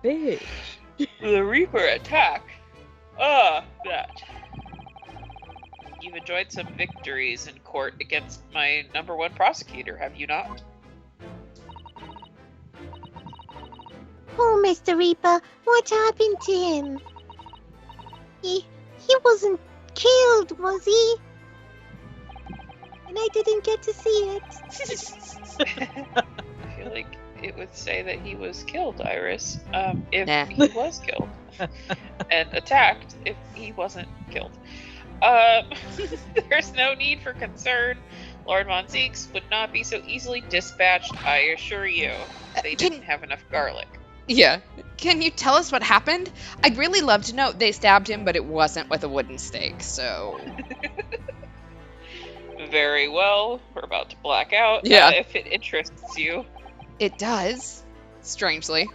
Bitch. The Reaper attack. That. You've enjoyed some victories in court against my #1 prosecutor, have you not? Oh, Mr. Reaper, what happened to him? He wasn't killed, was he? And I didn't get to see it. I feel like it would say that he was killed, Iris, if Nah. he was killed. And attacked if he wasn't killed. There's no need for concern. Lord Von Zeeks would not be so easily dispatched, I assure you. They Can- didn't have enough garlic. Yeah. Can you tell us what happened? I'd really love to know. They stabbed him, but it wasn't with a wooden stake, so... Very well. We're about to black out. Yeah. If it interests you. It does. Strangely.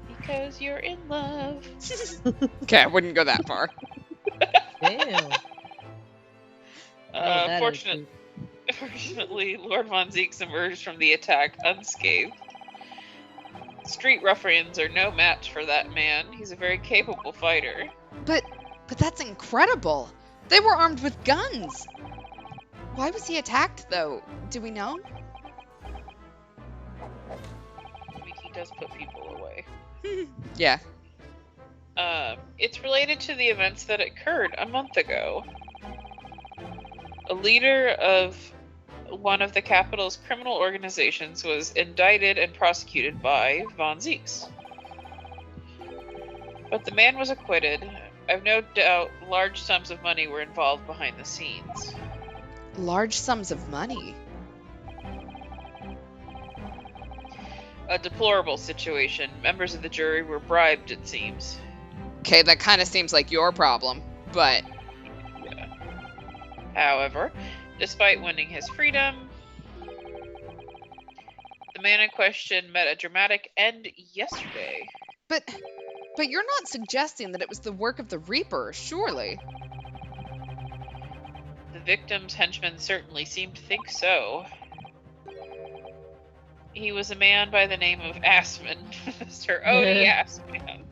Because you're in love. Okay, I wouldn't go that far. Damn. that Fortunately, Lord Von Zeeks emerged from the attack unscathed. Street ruffians are no match for that man. He's a very capable fighter. But that's incredible. They were armed with guns. Why was he attacked, though? Do we know? I mean, he does put people away. Yeah. It's related to the events that occurred a month ago. A leader of one of the capital's criminal organizations was indicted and prosecuted by Von Zeeks. But the man was acquitted. I've no doubt large sums of money were involved behind the scenes. Large sums of money. A deplorable situation. Members of the jury were bribed, it seems. Okay, that kind of seems like your problem, but... Yeah. However, despite winning his freedom, the man in question met a dramatic end yesterday. But you're not suggesting that it was the work of the Reaper, surely? The victim's henchmen certainly seemed to think so. He was a man by the name of Assman, Mr. Odie Assman.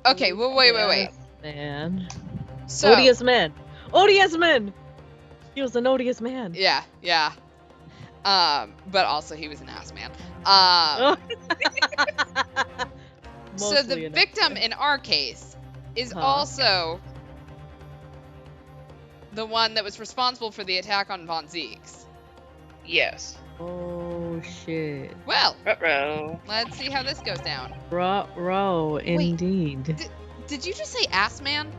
Okay, well, wait. Man. So, Odious man. Odious man. He was an odious man. Yeah. But also he was an ass man. So Mostly the an victim ass in our case is Huh. also the one that was responsible for the attack on Von Zeeks. Yes. man. Oh shit. Well, Ruh-roh. let's see how this goes down. Row, indeed. Did you just say ass man?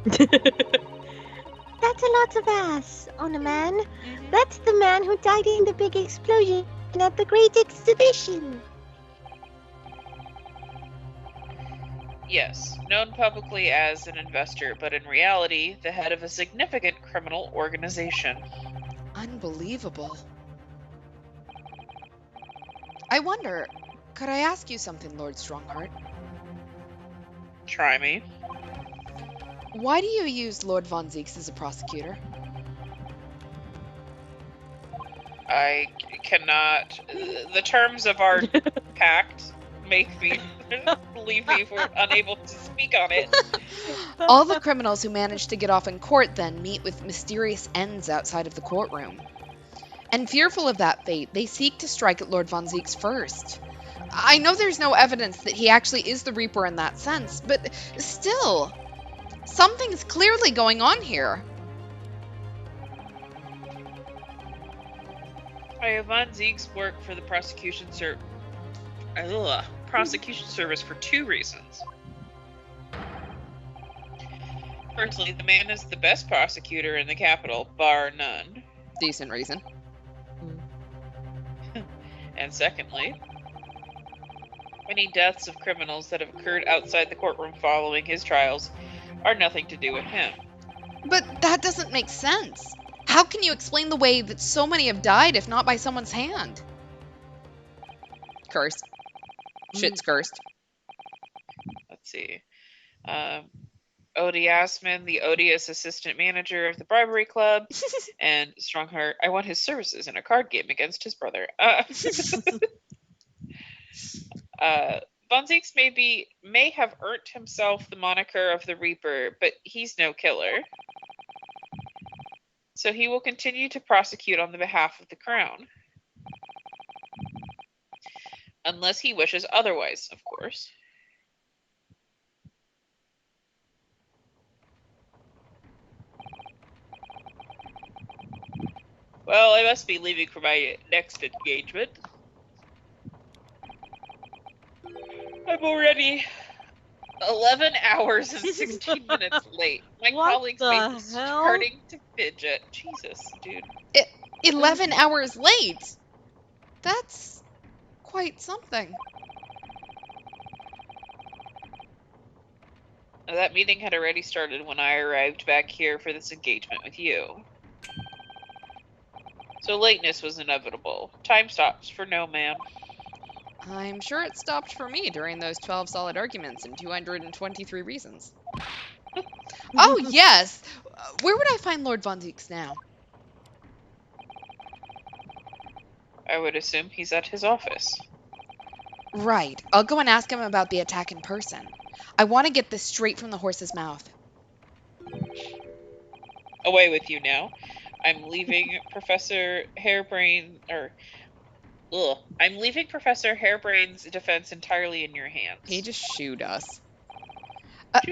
That's a lot of ass on a man. That's the man who died in the big explosion at the Great Exhibition. Yes, known publicly as an investor, but in reality, the head of a significant criminal organization. Unbelievable. I wonder, could I ask you something, Lord Strongheart? Try me. Why do you use Lord Von Zeeks as a prosecutor? I cannot. The terms of our pact leave me unable to speak on it. All the criminals who manage to get off in court then meet with mysterious ends outside of the courtroom. And fearful of that fate, they seek to strike at Lord Von Zeeks first. I know there's no evidence that he actually is the Reaper in that sense, but still, something's clearly going on here. Von Zeeks worked for the prosecution service for two reasons. Firstly, the man is the best prosecutor in the capital, bar none. Decent reason. And secondly, any deaths of criminals that have occurred outside the courtroom following his trials are nothing to do with him. But that doesn't make sense. How can you explain the way that so many have died if not by someone's hand? Cursed. Shit's cursed. Let's see. Odie Asman, the odious assistant manager of the bribery club, and Strongheart, I want his services in a card game against his brother. Von Zieks may have earned himself the moniker of the Reaper, but he's no killer. So he will continue to prosecute on the behalf of the crown. Unless he wishes otherwise, of course. Well, I must be leaving for my next engagement. I'm already 11 hours and 16 minutes late. My What colleague's the face is hell? starting to fidget. Jesus, dude. 11 hours late. That's quite something. Now, that meeting had already started when I arrived back here for this engagement with you. So lateness was inevitable. Time stops for no man. I'm sure it stopped for me during those 12 solid arguments and 223 reasons. Oh, yes! Where would I find Lord Von Zieks now? I would assume he's at his office. Right. I'll go and ask him about the attack in person. I want to get this straight from the horse's mouth. Away with you now. I'm leaving Professor Harebrain's defense entirely in your hands. He just shooed us.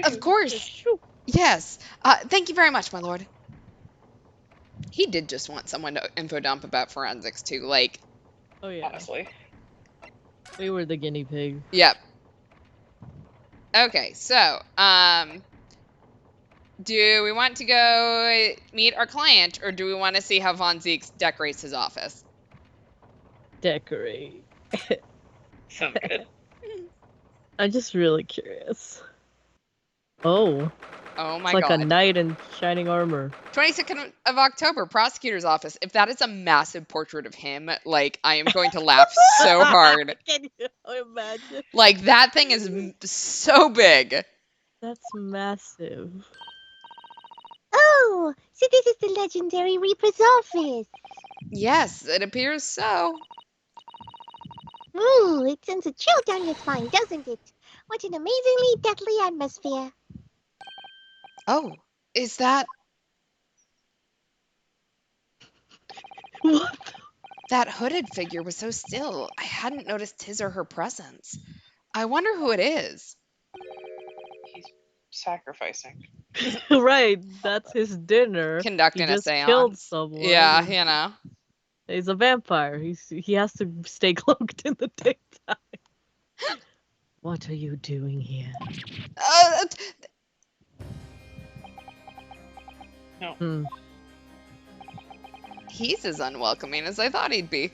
Of course. Yes. Thank you very much, my lord. He did just want someone to info dump about forensics too. Like, Oh yeah. Honestly. We were the guinea pig. yep. Okay, so, do we want to go meet our client, or do we want to see how Von Zieks decorates his office? Decorate. Sounds good. I'm just really curious. Oh, Oh my it's like god. a knight in shining armor. 22nd of October, prosecutor's office. If that is a massive portrait of him, like, I am going to laugh so hard. Can you imagine? Like, that thing is so big. That's massive. Oh, so this is the legendary Reaper's office. Yes, it appears so. Ooh, it sends a chill down your spine, doesn't it? What an amazingly deadly atmosphere. Oh, is that... What? That hooded figure was so still, I hadn't noticed his or her presence. I wonder who it is. He's sacrificing. Right, that's his dinner. Conducting He a just seance. killed someone. Yeah, you know. He's a vampire. He has to stay cloaked in the daytime. What are you doing here? No. Hmm. He's as unwelcoming as I thought he'd be.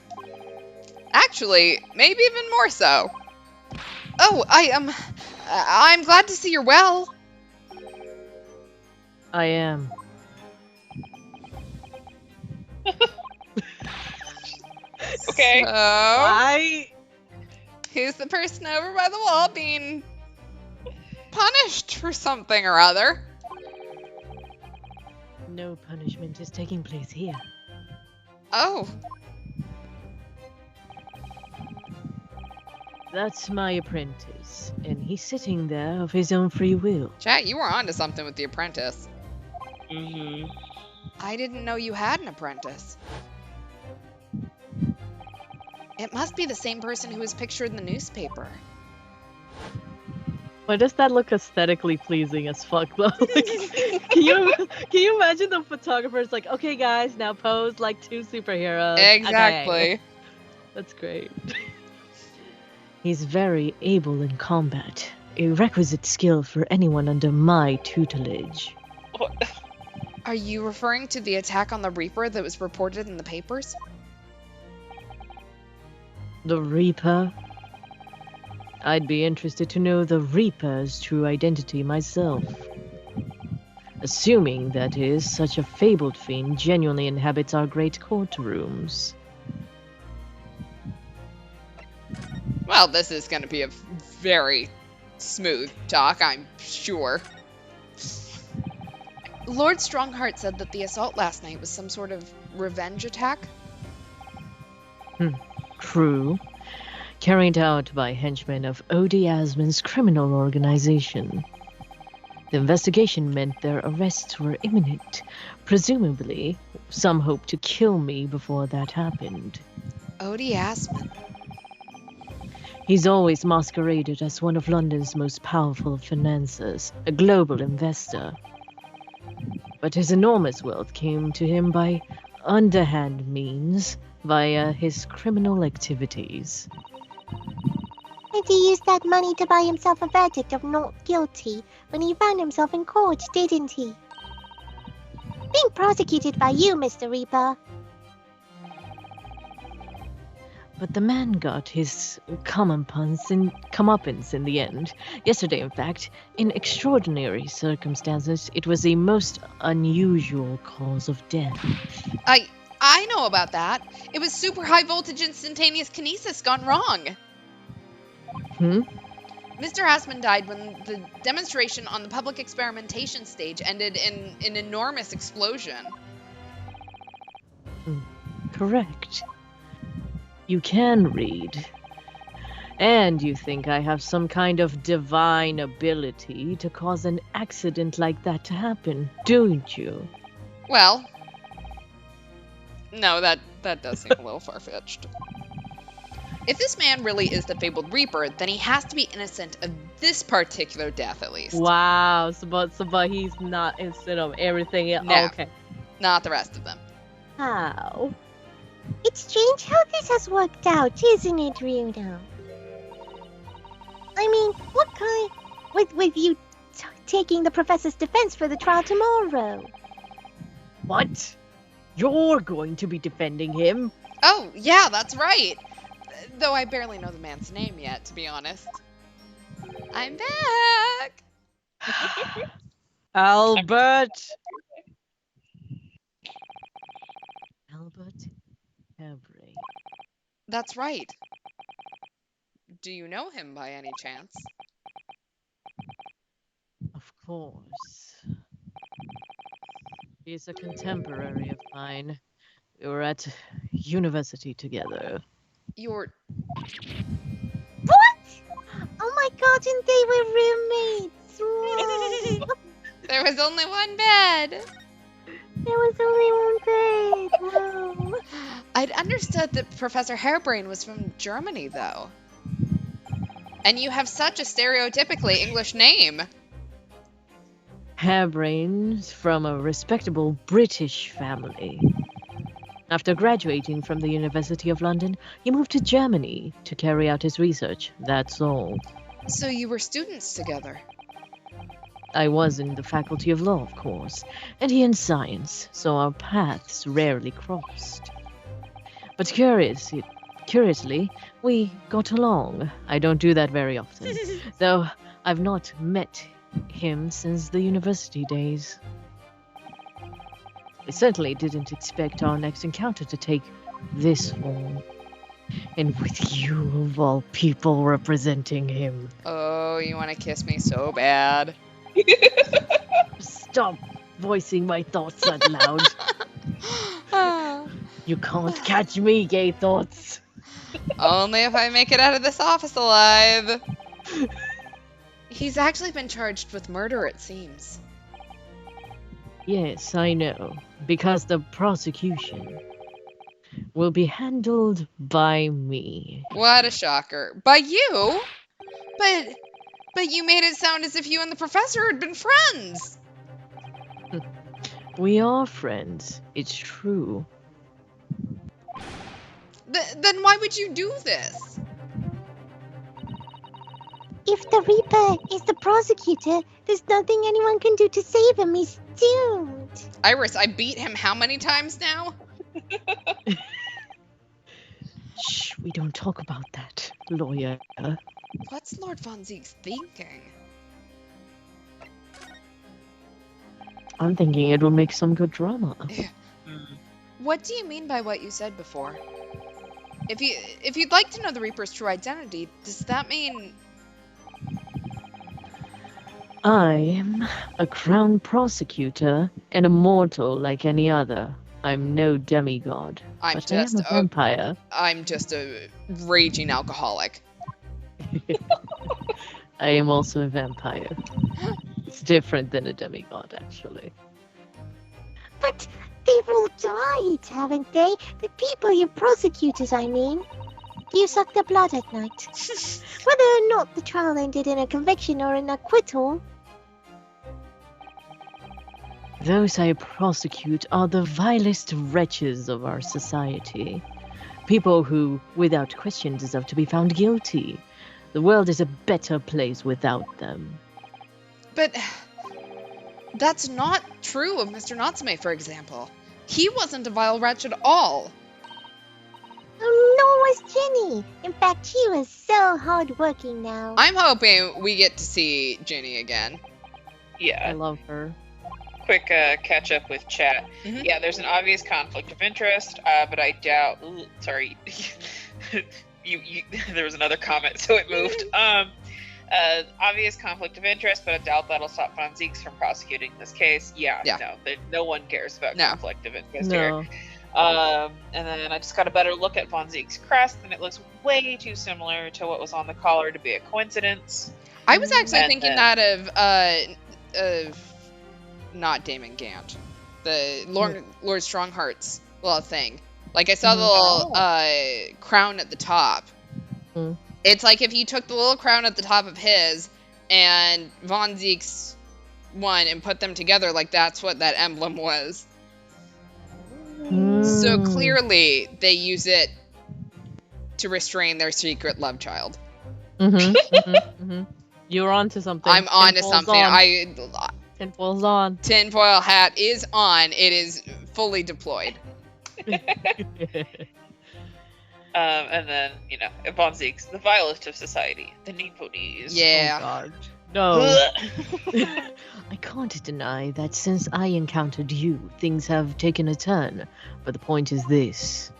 Actually, maybe even more so. Oh, I'm glad to see you're well. I am. Okay. So, who's the person over by the wall being punished for something or other? No punishment is taking place here. Oh, That's my apprentice, and he's sitting there of his own free will. chat, you were onto something with the apprentice. Mm-hmm. I didn't know you had an apprentice. It must be the same person who was pictured in the newspaper. Why does that look aesthetically pleasing as fuck though? Like, can you imagine the photographer's like, okay guys, now pose like two superheroes. Exactly. Okay. That's great. He's very able in combat, a requisite skill for anyone under my tutelage. Are you referring to the attack on the Reaper that was reported in the papers? The Reaper? I'd be interested to know the Reaper's true identity myself. Assuming, that is, such a fabled fiend genuinely inhabits our great courtrooms. Well, this is going to be a very smooth talk, I'm sure. Lord Strongheart said that the assault last night was some sort of revenge attack. True. Carried out by henchmen of Odie Asmon's criminal organization. The investigation meant their arrests were imminent. Presumably, some hoped to kill me before that happened. Odie Asmon. He's always masqueraded as one of London's most powerful financiers, a global investor. But his enormous wealth came to him by underhand means via his criminal activities. And he used that money to buy himself a verdict of not guilty when he found himself in court, didn't he? Being prosecuted by you, Mr. Reaper. But the man got his comeuppance in the end. Yesterday, in fact, in extraordinary circumstances, it was the most unusual cause of death. I know about that. It was super high voltage instantaneous kinesis gone wrong. Mr. Asmon died when the demonstration on the public experimentation stage ended in an enormous explosion. Correct. You can read. And you think I have some kind of divine ability to cause an accident like that to happen, don't you? Well, no, that does seem a little far-fetched. If this man really is the fabled Reaper, then he has to be innocent of this particular death, at least. Wow, so but he's not innocent of everything else. No. Okay. Not the rest of them. How? It's strange how this has worked out, isn't it, Ryuno? I mean, what kind... With you taking the professor's defense for the trial tomorrow. What? You're going to be defending him? Oh, yeah, that's right. Though I barely know the man's name yet, to be honest. I'm back! Albert. Albert Harebrain. That's right. Do you know him by any chance? Of course. He's a contemporary of mine. We were at university together. You're... What? Oh my god, and they were roommates! Whoa. There was only one bed! There was only one bed! Whoa. I'd understood that Professor Harebrain was from Germany, though. And you have such a stereotypically English name. Harebrain's from a respectable British family. After graduating from the University of London, he moved to Germany to carry out his research, that's all. So you were students together? I was in the Faculty of Law, of course, and he in science, so our paths rarely crossed. But curiously, we got along. I don't do that very often, though I've not met him since the university days. I certainly didn't expect our next encounter to take this form. And with you, of all people, representing him. Oh, you want to kiss me so bad. Stop voicing my thoughts out loud. You can't catch me, gay thoughts. Only if I make it out of this office alive. He's actually been charged with murder, it seems. Yes, I know. Because the prosecution will be handled by me. What a shocker. By you? But you made it sound as if you and the professor had been friends. We are friends, it's true. Then why would you do this? If the Reaper is the prosecutor, there's nothing anyone can do to save him. He's doomed. Iris, I beat him how many times now? Shh, we don't talk about that, lawyer. What's Lord Von Zieg's thinking? I'm thinking it will make some good drama. What do you mean by what you said before? If you'd like to know the Reaper's true identity, does that mean... I'm a crown prosecutor and a mortal like any other. I'm no demigod, I'm but I am just a vampire. I'm just a raging alcoholic. I am also a vampire. It's different than a demigod, actually. But they've all died, haven't they? The people you prosecutors, I mean. You suck their blood at night. Whether or not the trial ended in a conviction or an acquittal. Those I prosecute are the vilest wretches of our society. People who, without question, deserve to be found guilty. The world is a better place without them. But that's not true of Mr. Natsume, for example. He wasn't a vile wretch at all. Oh, nor was Jenny. In fact, she was so hardworking now. I'm hoping we get to see Ginny again. I Yeah. love her. Quick catch up with chat. Mhm. Yeah, there's an obvious conflict of interest, but I doubt. Ooh, sorry, you. There was another comment, so it moved. Obvious conflict of interest, but I doubt that'll stop Von Zieks from prosecuting this case. Yeah. No one cares about No. conflict of interest here. No. And then I just got a better look at Von Zieks' crest, and it looks way too similar to what was on the collar to be a coincidence. I was actually And thinking then- that of not Damon Gant, the Lord Strongheart's little thing. Like I saw the little crown at the top. Mm. It's like if you took the little crown at the top of his and Von Zieks one and put them together, like that's what that emblem was. So Mm. clearly they use it to restrain their secret love child. You're onto something. I'm on to Tinfoil's something. on. Tinfoil's on. Tinfoil hat is on. It is fully deployed. And then, Von Zieks, the vilest of society, the Nipponese. Oh Yeah. God. No. I can't deny that since I encountered you, things have taken a turn. But the point is this.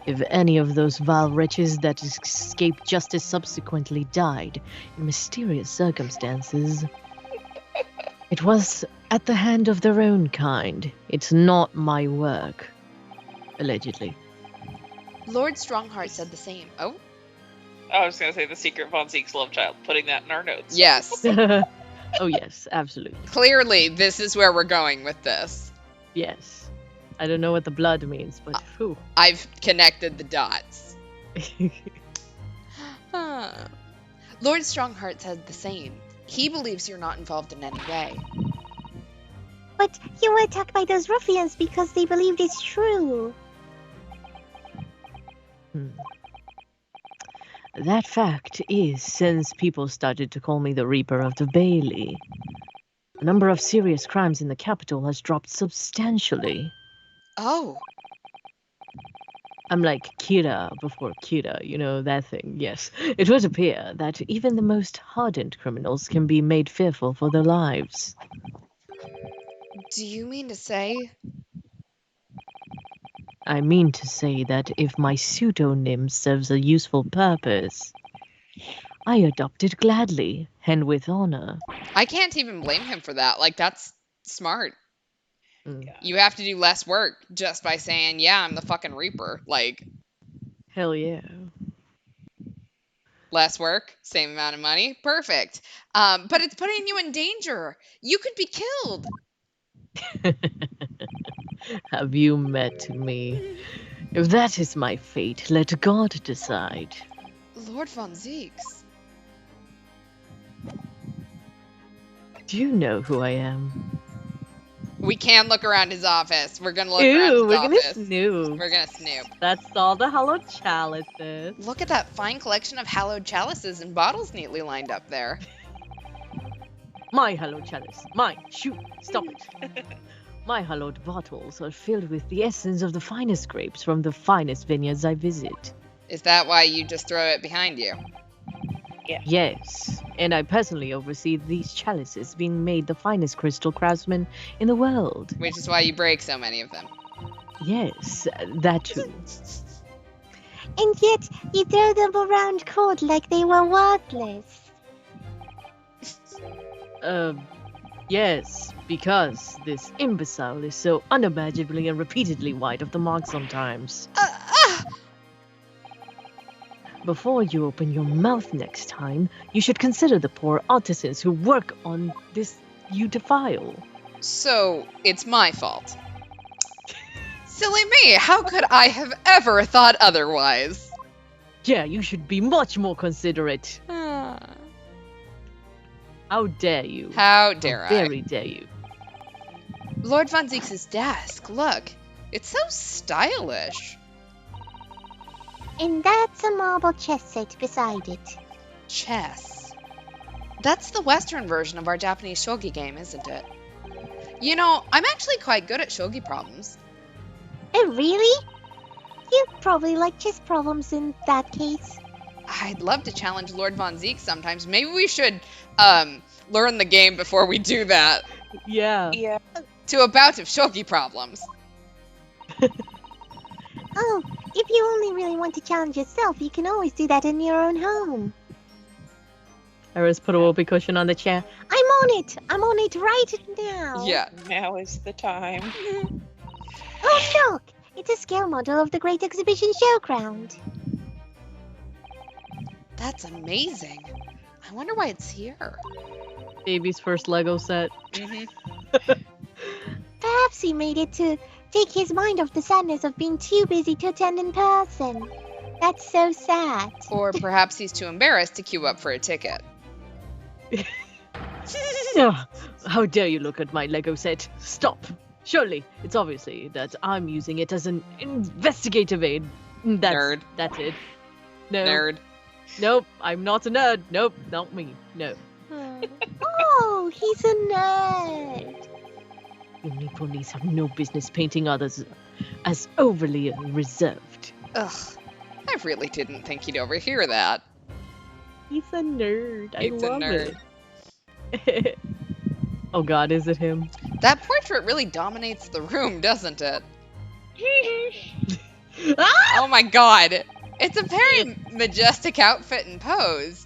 If any of those vile wretches that escaped justice subsequently died in mysterious circumstances, it was at the hand of their own kind. It's not my work. Allegedly. Lord Strongheart said the same. Oh? I was going to say the secret Von Zieks love child, putting that in our notes. Yes. Oh yes, absolutely. Clearly, this is where we're going with this. Yes. I don't know what the blood means, but whew. I've connected the dots. Huh. Lord Strongheart said the same. He believes you're not involved in any way. But you were attacked by those ruffians because they believed it's true. That fact is, since people started to call me the Reaper of the Bailey, the number of serious crimes in the capital has dropped substantially. Oh. I'm like Kira before Kira, you know, that thing, yes. It would appear that even the most hardened criminals can be made fearful for their lives. Do you mean to say? I mean to say that if my pseudonym serves a useful purpose, I adopt it gladly and with honor. I can't even blame him for that. Like, that's smart. Mm. You have to do less work just by saying, yeah, I'm the fucking Reaper. Like, Hell yeah. less work, same amount of money. Perfect. But it's putting you in danger. You could be killed. Have you met me? If that is my fate, let God decide. Lord Von Zieks. Do you know who I am? We can look around his office. We're gonna look around his We're office. gonna snoop. We're gonna snoop. That's all the hallowed chalices. Look at that fine collection of hallowed chalices and bottles neatly lined up there. My hallowed chalice. Mine. Shoot. Stop it. My hallowed bottles are filled with the essence of the finest grapes from the finest vineyards I visit. Is that why you just throw it behind you? Yes, and I personally oversee these chalices being made the finest crystal craftsmen in the world. Which is why you break so many of them. Yes, that too. And yet, you throw them around cold like they were worthless. Yes, because this imbecile is so unimaginably and repeatedly wide of the mark sometimes. Before you open your mouth next time, you should consider the poor artisans who work on this you defile. So, it's my fault. Silly me, how could I have ever thought otherwise? Yeah, you should be much more considerate. How dare you? How dare How I? very dare you. Lord Von Zeke's desk, look. It's so stylish. And that's a marble chess set beside it. Chess. That's the Western version of our Japanese shogi game, isn't it? You know, I'm actually quite good at shogi problems. Oh, really? You probably like chess problems in that case. I'd love to challenge Lord Von Zeke sometimes. Maybe we should learn the game before we do that. Yeah. Yeah. To a bout of shogi problems. Oh, if you only really want to challenge yourself, you can always do that in your own home. Iris put a whoopee cushion on the chair. I'm on it! I'm on it right now! Yeah. Now is the time. Oh, look! It's a scale model of the Great Exhibition Showground. That's amazing. I wonder why it's here. Baby's first Lego set. Perhaps he made it to take his mind off the sadness of being too busy to attend in person. That's so sad. Or perhaps he's too embarrassed to queue up for a ticket. Ugh, how dare you look at my Lego set? Stop. Surely, it's obviously that I'm using it as an investigative aid. Nerd. That's it. No. Nerd. Nope, I'm not a nerd. Nope, not me. No. Oh, he's a nerd. You Nipponies have no business painting others as overly reserved. Ugh. I really didn't think you'd overhear that. He's a nerd. I He's a love nerd. it. Oh god, is it him? That portrait really dominates the room, doesn't it? Ah! Oh my god. It's a very majestic outfit and pose.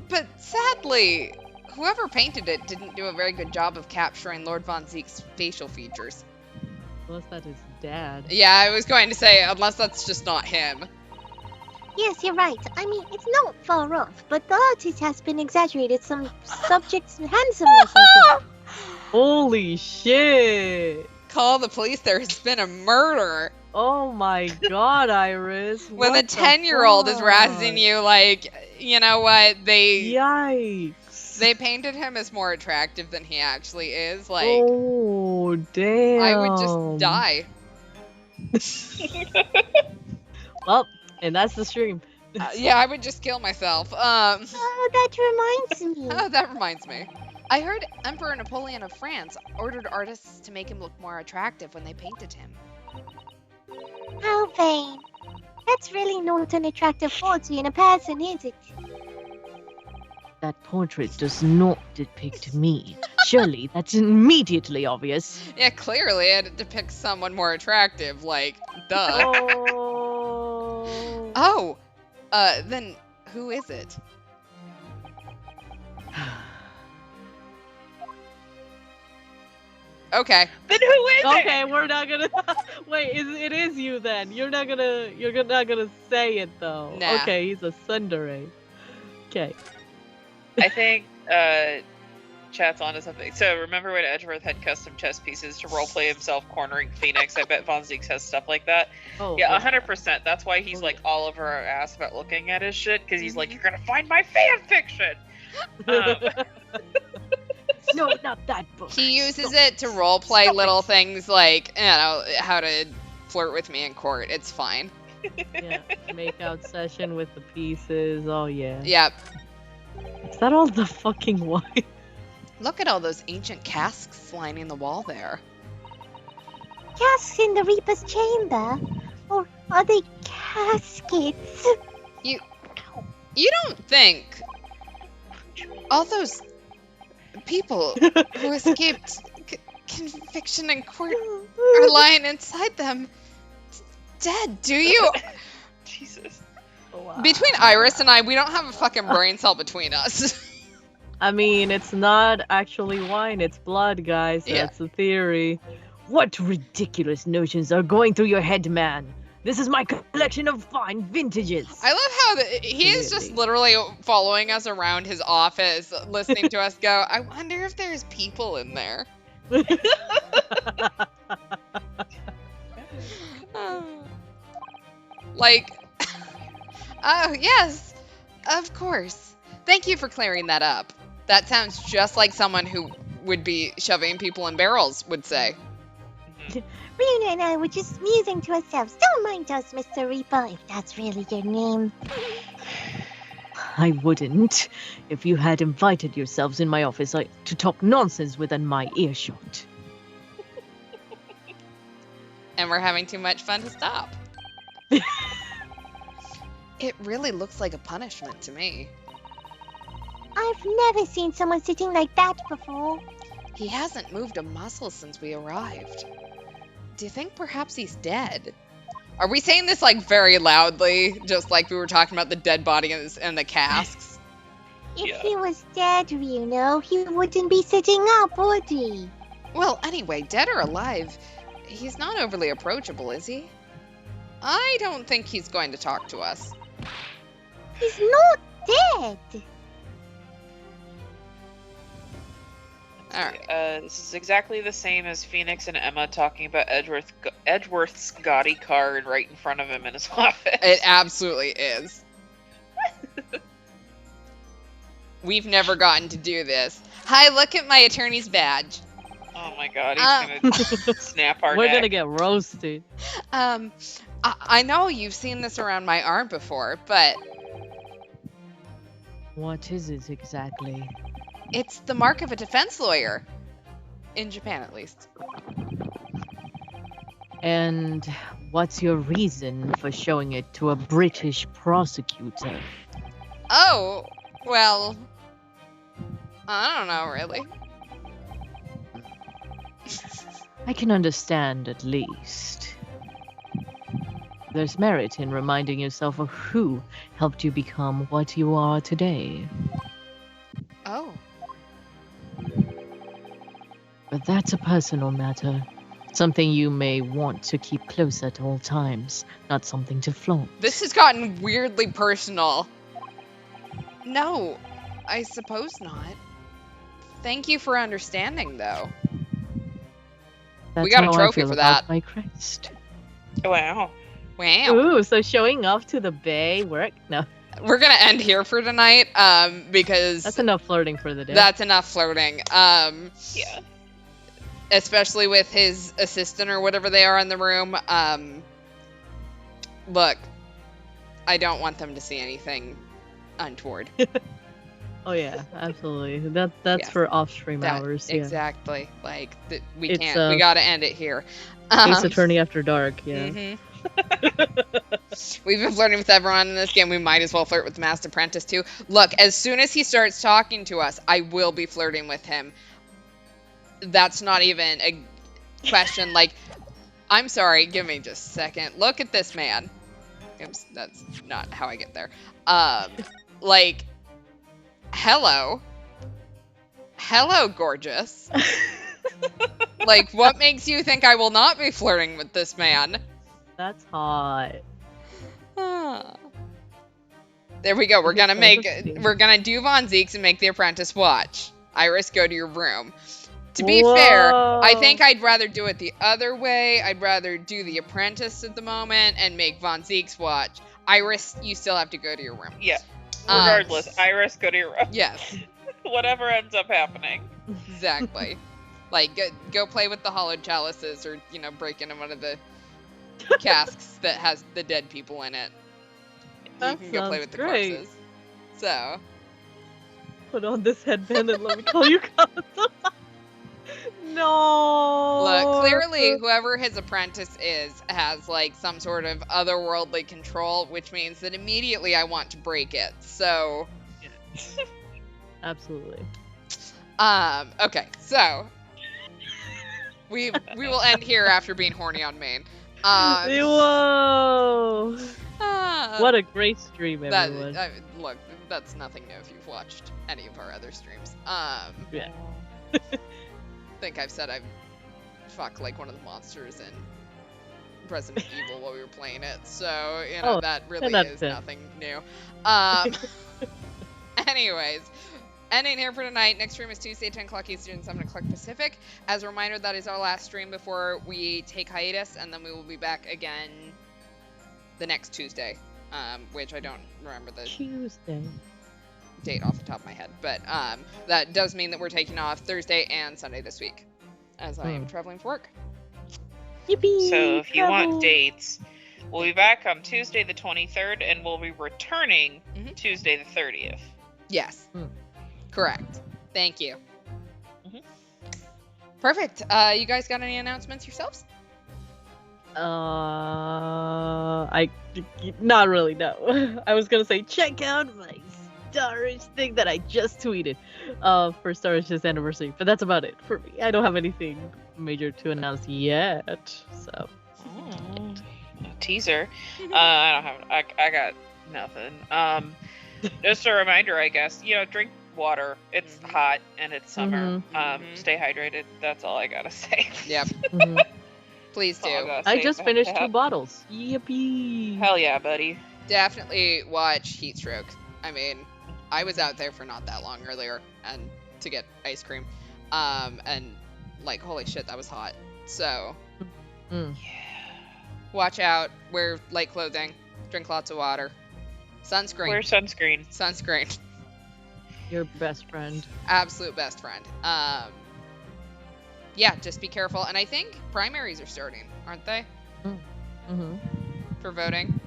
But sadly, whoever painted it didn't do a very good job of capturing Lord Von Zeke's facial features. Unless that is dad. Yeah, I was going to say, unless that's just not him. Yes, you're right. I mean, it's not far off, but the artist has been exaggerated some subjects' handsomeness, I think. Holy shit! Call the police, there has been a murder. Oh my god, Iris. When what a 10-year-old is razzing you like, you know what, Yikes. they painted him as more attractive than he actually is. Like, Oh, damn. I would just die. Well, and that's the stream. Yeah, I would just kill myself. Oh, that reminds me. Oh, that reminds me. I heard Emperor Napoleon of France ordered artists to make him look more attractive when they painted him. How vain. That's really not an attractive quality in a person, is it? That portrait does not depict me. Surely that's immediately obvious. Yeah, clearly it depicts someone more attractive, like, duh. Oh. Then who is it? Okay. Then who is Okay, it? we're not gonna. Wait, it is you then. You're not gonna say it though. Nah. Okay, he's a tsundere. Okay. I think chat's onto something. So remember when Edgeworth had custom chess pieces to roleplay himself cornering Phoenix? I bet Von Zeeks has stuff like that. Oh. Yeah, 100%. That's why he's like all over our ass about looking at his shit, because he's like, you're gonna find my fan fiction. No, not that book. He uses it to roleplay little things like, you know, how to flirt with me in court. It's fine. Yeah. Makeout session with the pieces. Oh yeah. Yep. Is that all the fucking wine? Look at all those ancient casks lining the wall there. casks in the Reaper's chamber? Or are they caskets? You don't think all those people who escaped conviction in court are lying inside them dead, do you? Jesus. Between Iris and I, we don't have a fucking brain cell between us. I mean, it's not actually wine, it's blood, guys. Yeah. That's the theory. What ridiculous notions are going through your head, man? This is my collection of fine vintages. I love how he is just literally following us around his office, listening to us go, I wonder if there's people in there. Like, oh, yes, of course. Thank you for clearing that up. That sounds just like someone who would be shoving people in barrels would say. Runa and I were just musing to ourselves. Don't mind us, Mr. Reaper, if that's really your name. I wouldn't if you had invited yourselves in my office to talk nonsense within my earshot. And we're having too much fun to stop. It really looks like a punishment to me. I've never seen someone sitting like that before. He hasn't moved a muscle since we arrived. Do you think perhaps he's dead? Are we saying this like very loudly, just like we were talking about the dead body and the casks? If he was dead, Runa, he wouldn't be sitting up, would he? Well, anyway, dead or alive, he's not overly approachable, is he? I don't think he's going to talk to us. He's not dead. Alright. This is exactly the same as Phoenix and Emma talking about Edgeworth's gaudy card right in front of him in his office. It absolutely is. We've never gotten to do this. Hi, look at my attorney's badge. Oh my god, he's gonna snap our We're neck. gonna get roasted. I know you've seen this around my arm before, but What is it exactly? it's the mark of a defense lawyer. In Japan, at least. And what's your reason for showing it to a British prosecutor? Oh, well, I don't know, really. I can understand at least. There's merit in reminding yourself of who helped you become what you are today. Oh. But that's a personal matter. Something you may want to keep close at all times, not something to flaunt. This has gotten weirdly personal. No, I suppose not. Thank you for understanding, though. That's We got a how I trophy feel for about that. my crest. Wow. Wow. Ooh, so showing off to the bay work? No, We're gonna end here for tonight, because that's enough flirting for the day. that's enough flirting. Yeah. Especially with his assistant or whatever they are in the room. Look, I don't want them to see anything untoward. Oh yeah, absolutely. That's Yeah. for off-stream That- hours. Yeah. Exactly. Like we It's, can't. We gotta end it here. Ace Attorney After Dark. Yeah. Mhm. We've been flirting with everyone in this game. We might as well flirt with the Masked Apprentice too. Look, as soon as he starts talking to us, I will be flirting with him. That's not even a question. Like, I'm sorry, give me just a second. Look at this man. Oops, that's not how I get there. Like, hello. Hello, gorgeous. Like, what makes you think I will not be flirting with this man? That's hot. Ah. There we go. We're gonna do Von Zeeks and make the apprentice watch. Iris, go to your room. To be fair, I think I'd rather do it the other way. I'd rather do the apprentice at the moment and make Von Zeeks watch. Iris, you still have to go to your room. Yeah. Regardless, Iris, go to your room. Yes, Whatever ends up happening. exactly. Like, go play with the hollowed chalices or, break into one of the casks that has the dead people in it. That You can go play sounds with the great. corpses. So, Put on this headband and let me call you cousin. No. Look, clearly, whoever his apprentice is has like some sort of otherworldly control, which means that immediately I want to break it. So, Absolutely. okay, so we will end here after being horny on main. Whoa. What a great stream, everyone. Look, that's nothing new if you've watched any of our other streams. Yeah. I think I've said I've fucked like one of the monsters in Resident Evil while we were playing it, so you know that really is nothing new. Anyways, ending here for tonight. Next stream is Tuesday, 10 o'clock Eastern, 7 o'clock Pacific. As a reminder, that is our last stream before we take hiatus, and then we will be back again the next Tuesday, which I don't remember the date off the top of my head, but that does mean that we're taking off Thursday and Sunday this week, as I am traveling for work. Yippee! So if you want dates, we'll be back on Tuesday the 23rd, and we'll be returning Tuesday the 30th. Yes. Correct. Thank you. Perfect. You guys got any announcements yourselves? I not really, no. I was gonna say check out my Star Wars thing that I just tweeted for Star Wars' anniversary, but that's about it for me. I don't have anything major to announce yet, so. Teaser. I don't have. I got nothing. Just a reminder, I guess. You know, drink water. It's hot and it's summer. Stay hydrated. That's all I gotta say. Yep. Please do. I just finished 2 bottles. Yippee! Hell yeah, buddy. Definitely watch Heatstroke. I mean, I was out there for not that long earlier and to get ice cream. And like, holy shit, that was hot. So, watch out. Wear light clothing. Drink lots of water. Sunscreen. Wear sunscreen. Sunscreen. Your best friend. Absolute best friend. Yeah, just be careful. And I think primaries are starting, aren't they? For voting.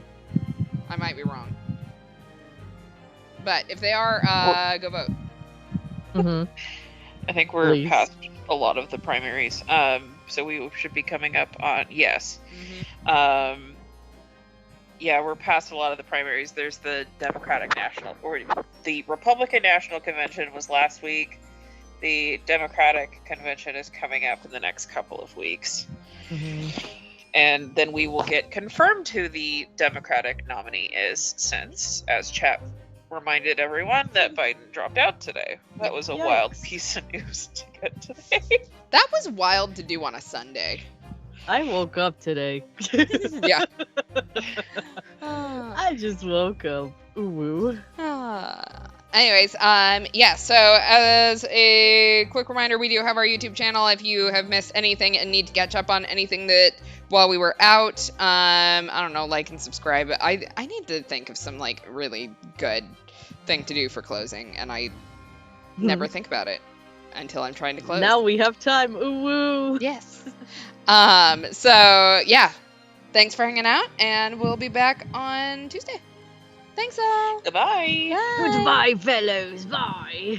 I might be wrong. But if they are, go vote. I think we're past a lot of the primaries. So we should be coming up on, yes. Yeah, we're past a lot of the primaries. There's the Democratic National, or the Republican National Convention was last week. The Democratic Convention is coming up in the next couple of weeks. And then we will get confirmed who the Democratic nominee is, since, as chat reminded everyone, that Biden dropped out today. That was a wild piece of news to get today. That was wild to do on a Sunday. I woke up today. Yeah. I just woke up. Ooh. Anyways, yeah, so as a quick reminder, we do have our YouTube channel. If you have missed anything and need to catch up on anything that while we were out, I don't know, like and subscribe. I need to think of some like really good thing to do for closing, and I never think about it until I'm trying to close. Now we have time. Ooh woo. Yes. So yeah, thanks for hanging out, and we'll be back on Tuesday. Thanks all. Goodbye. Bye. Goodbye, fellows. Bye.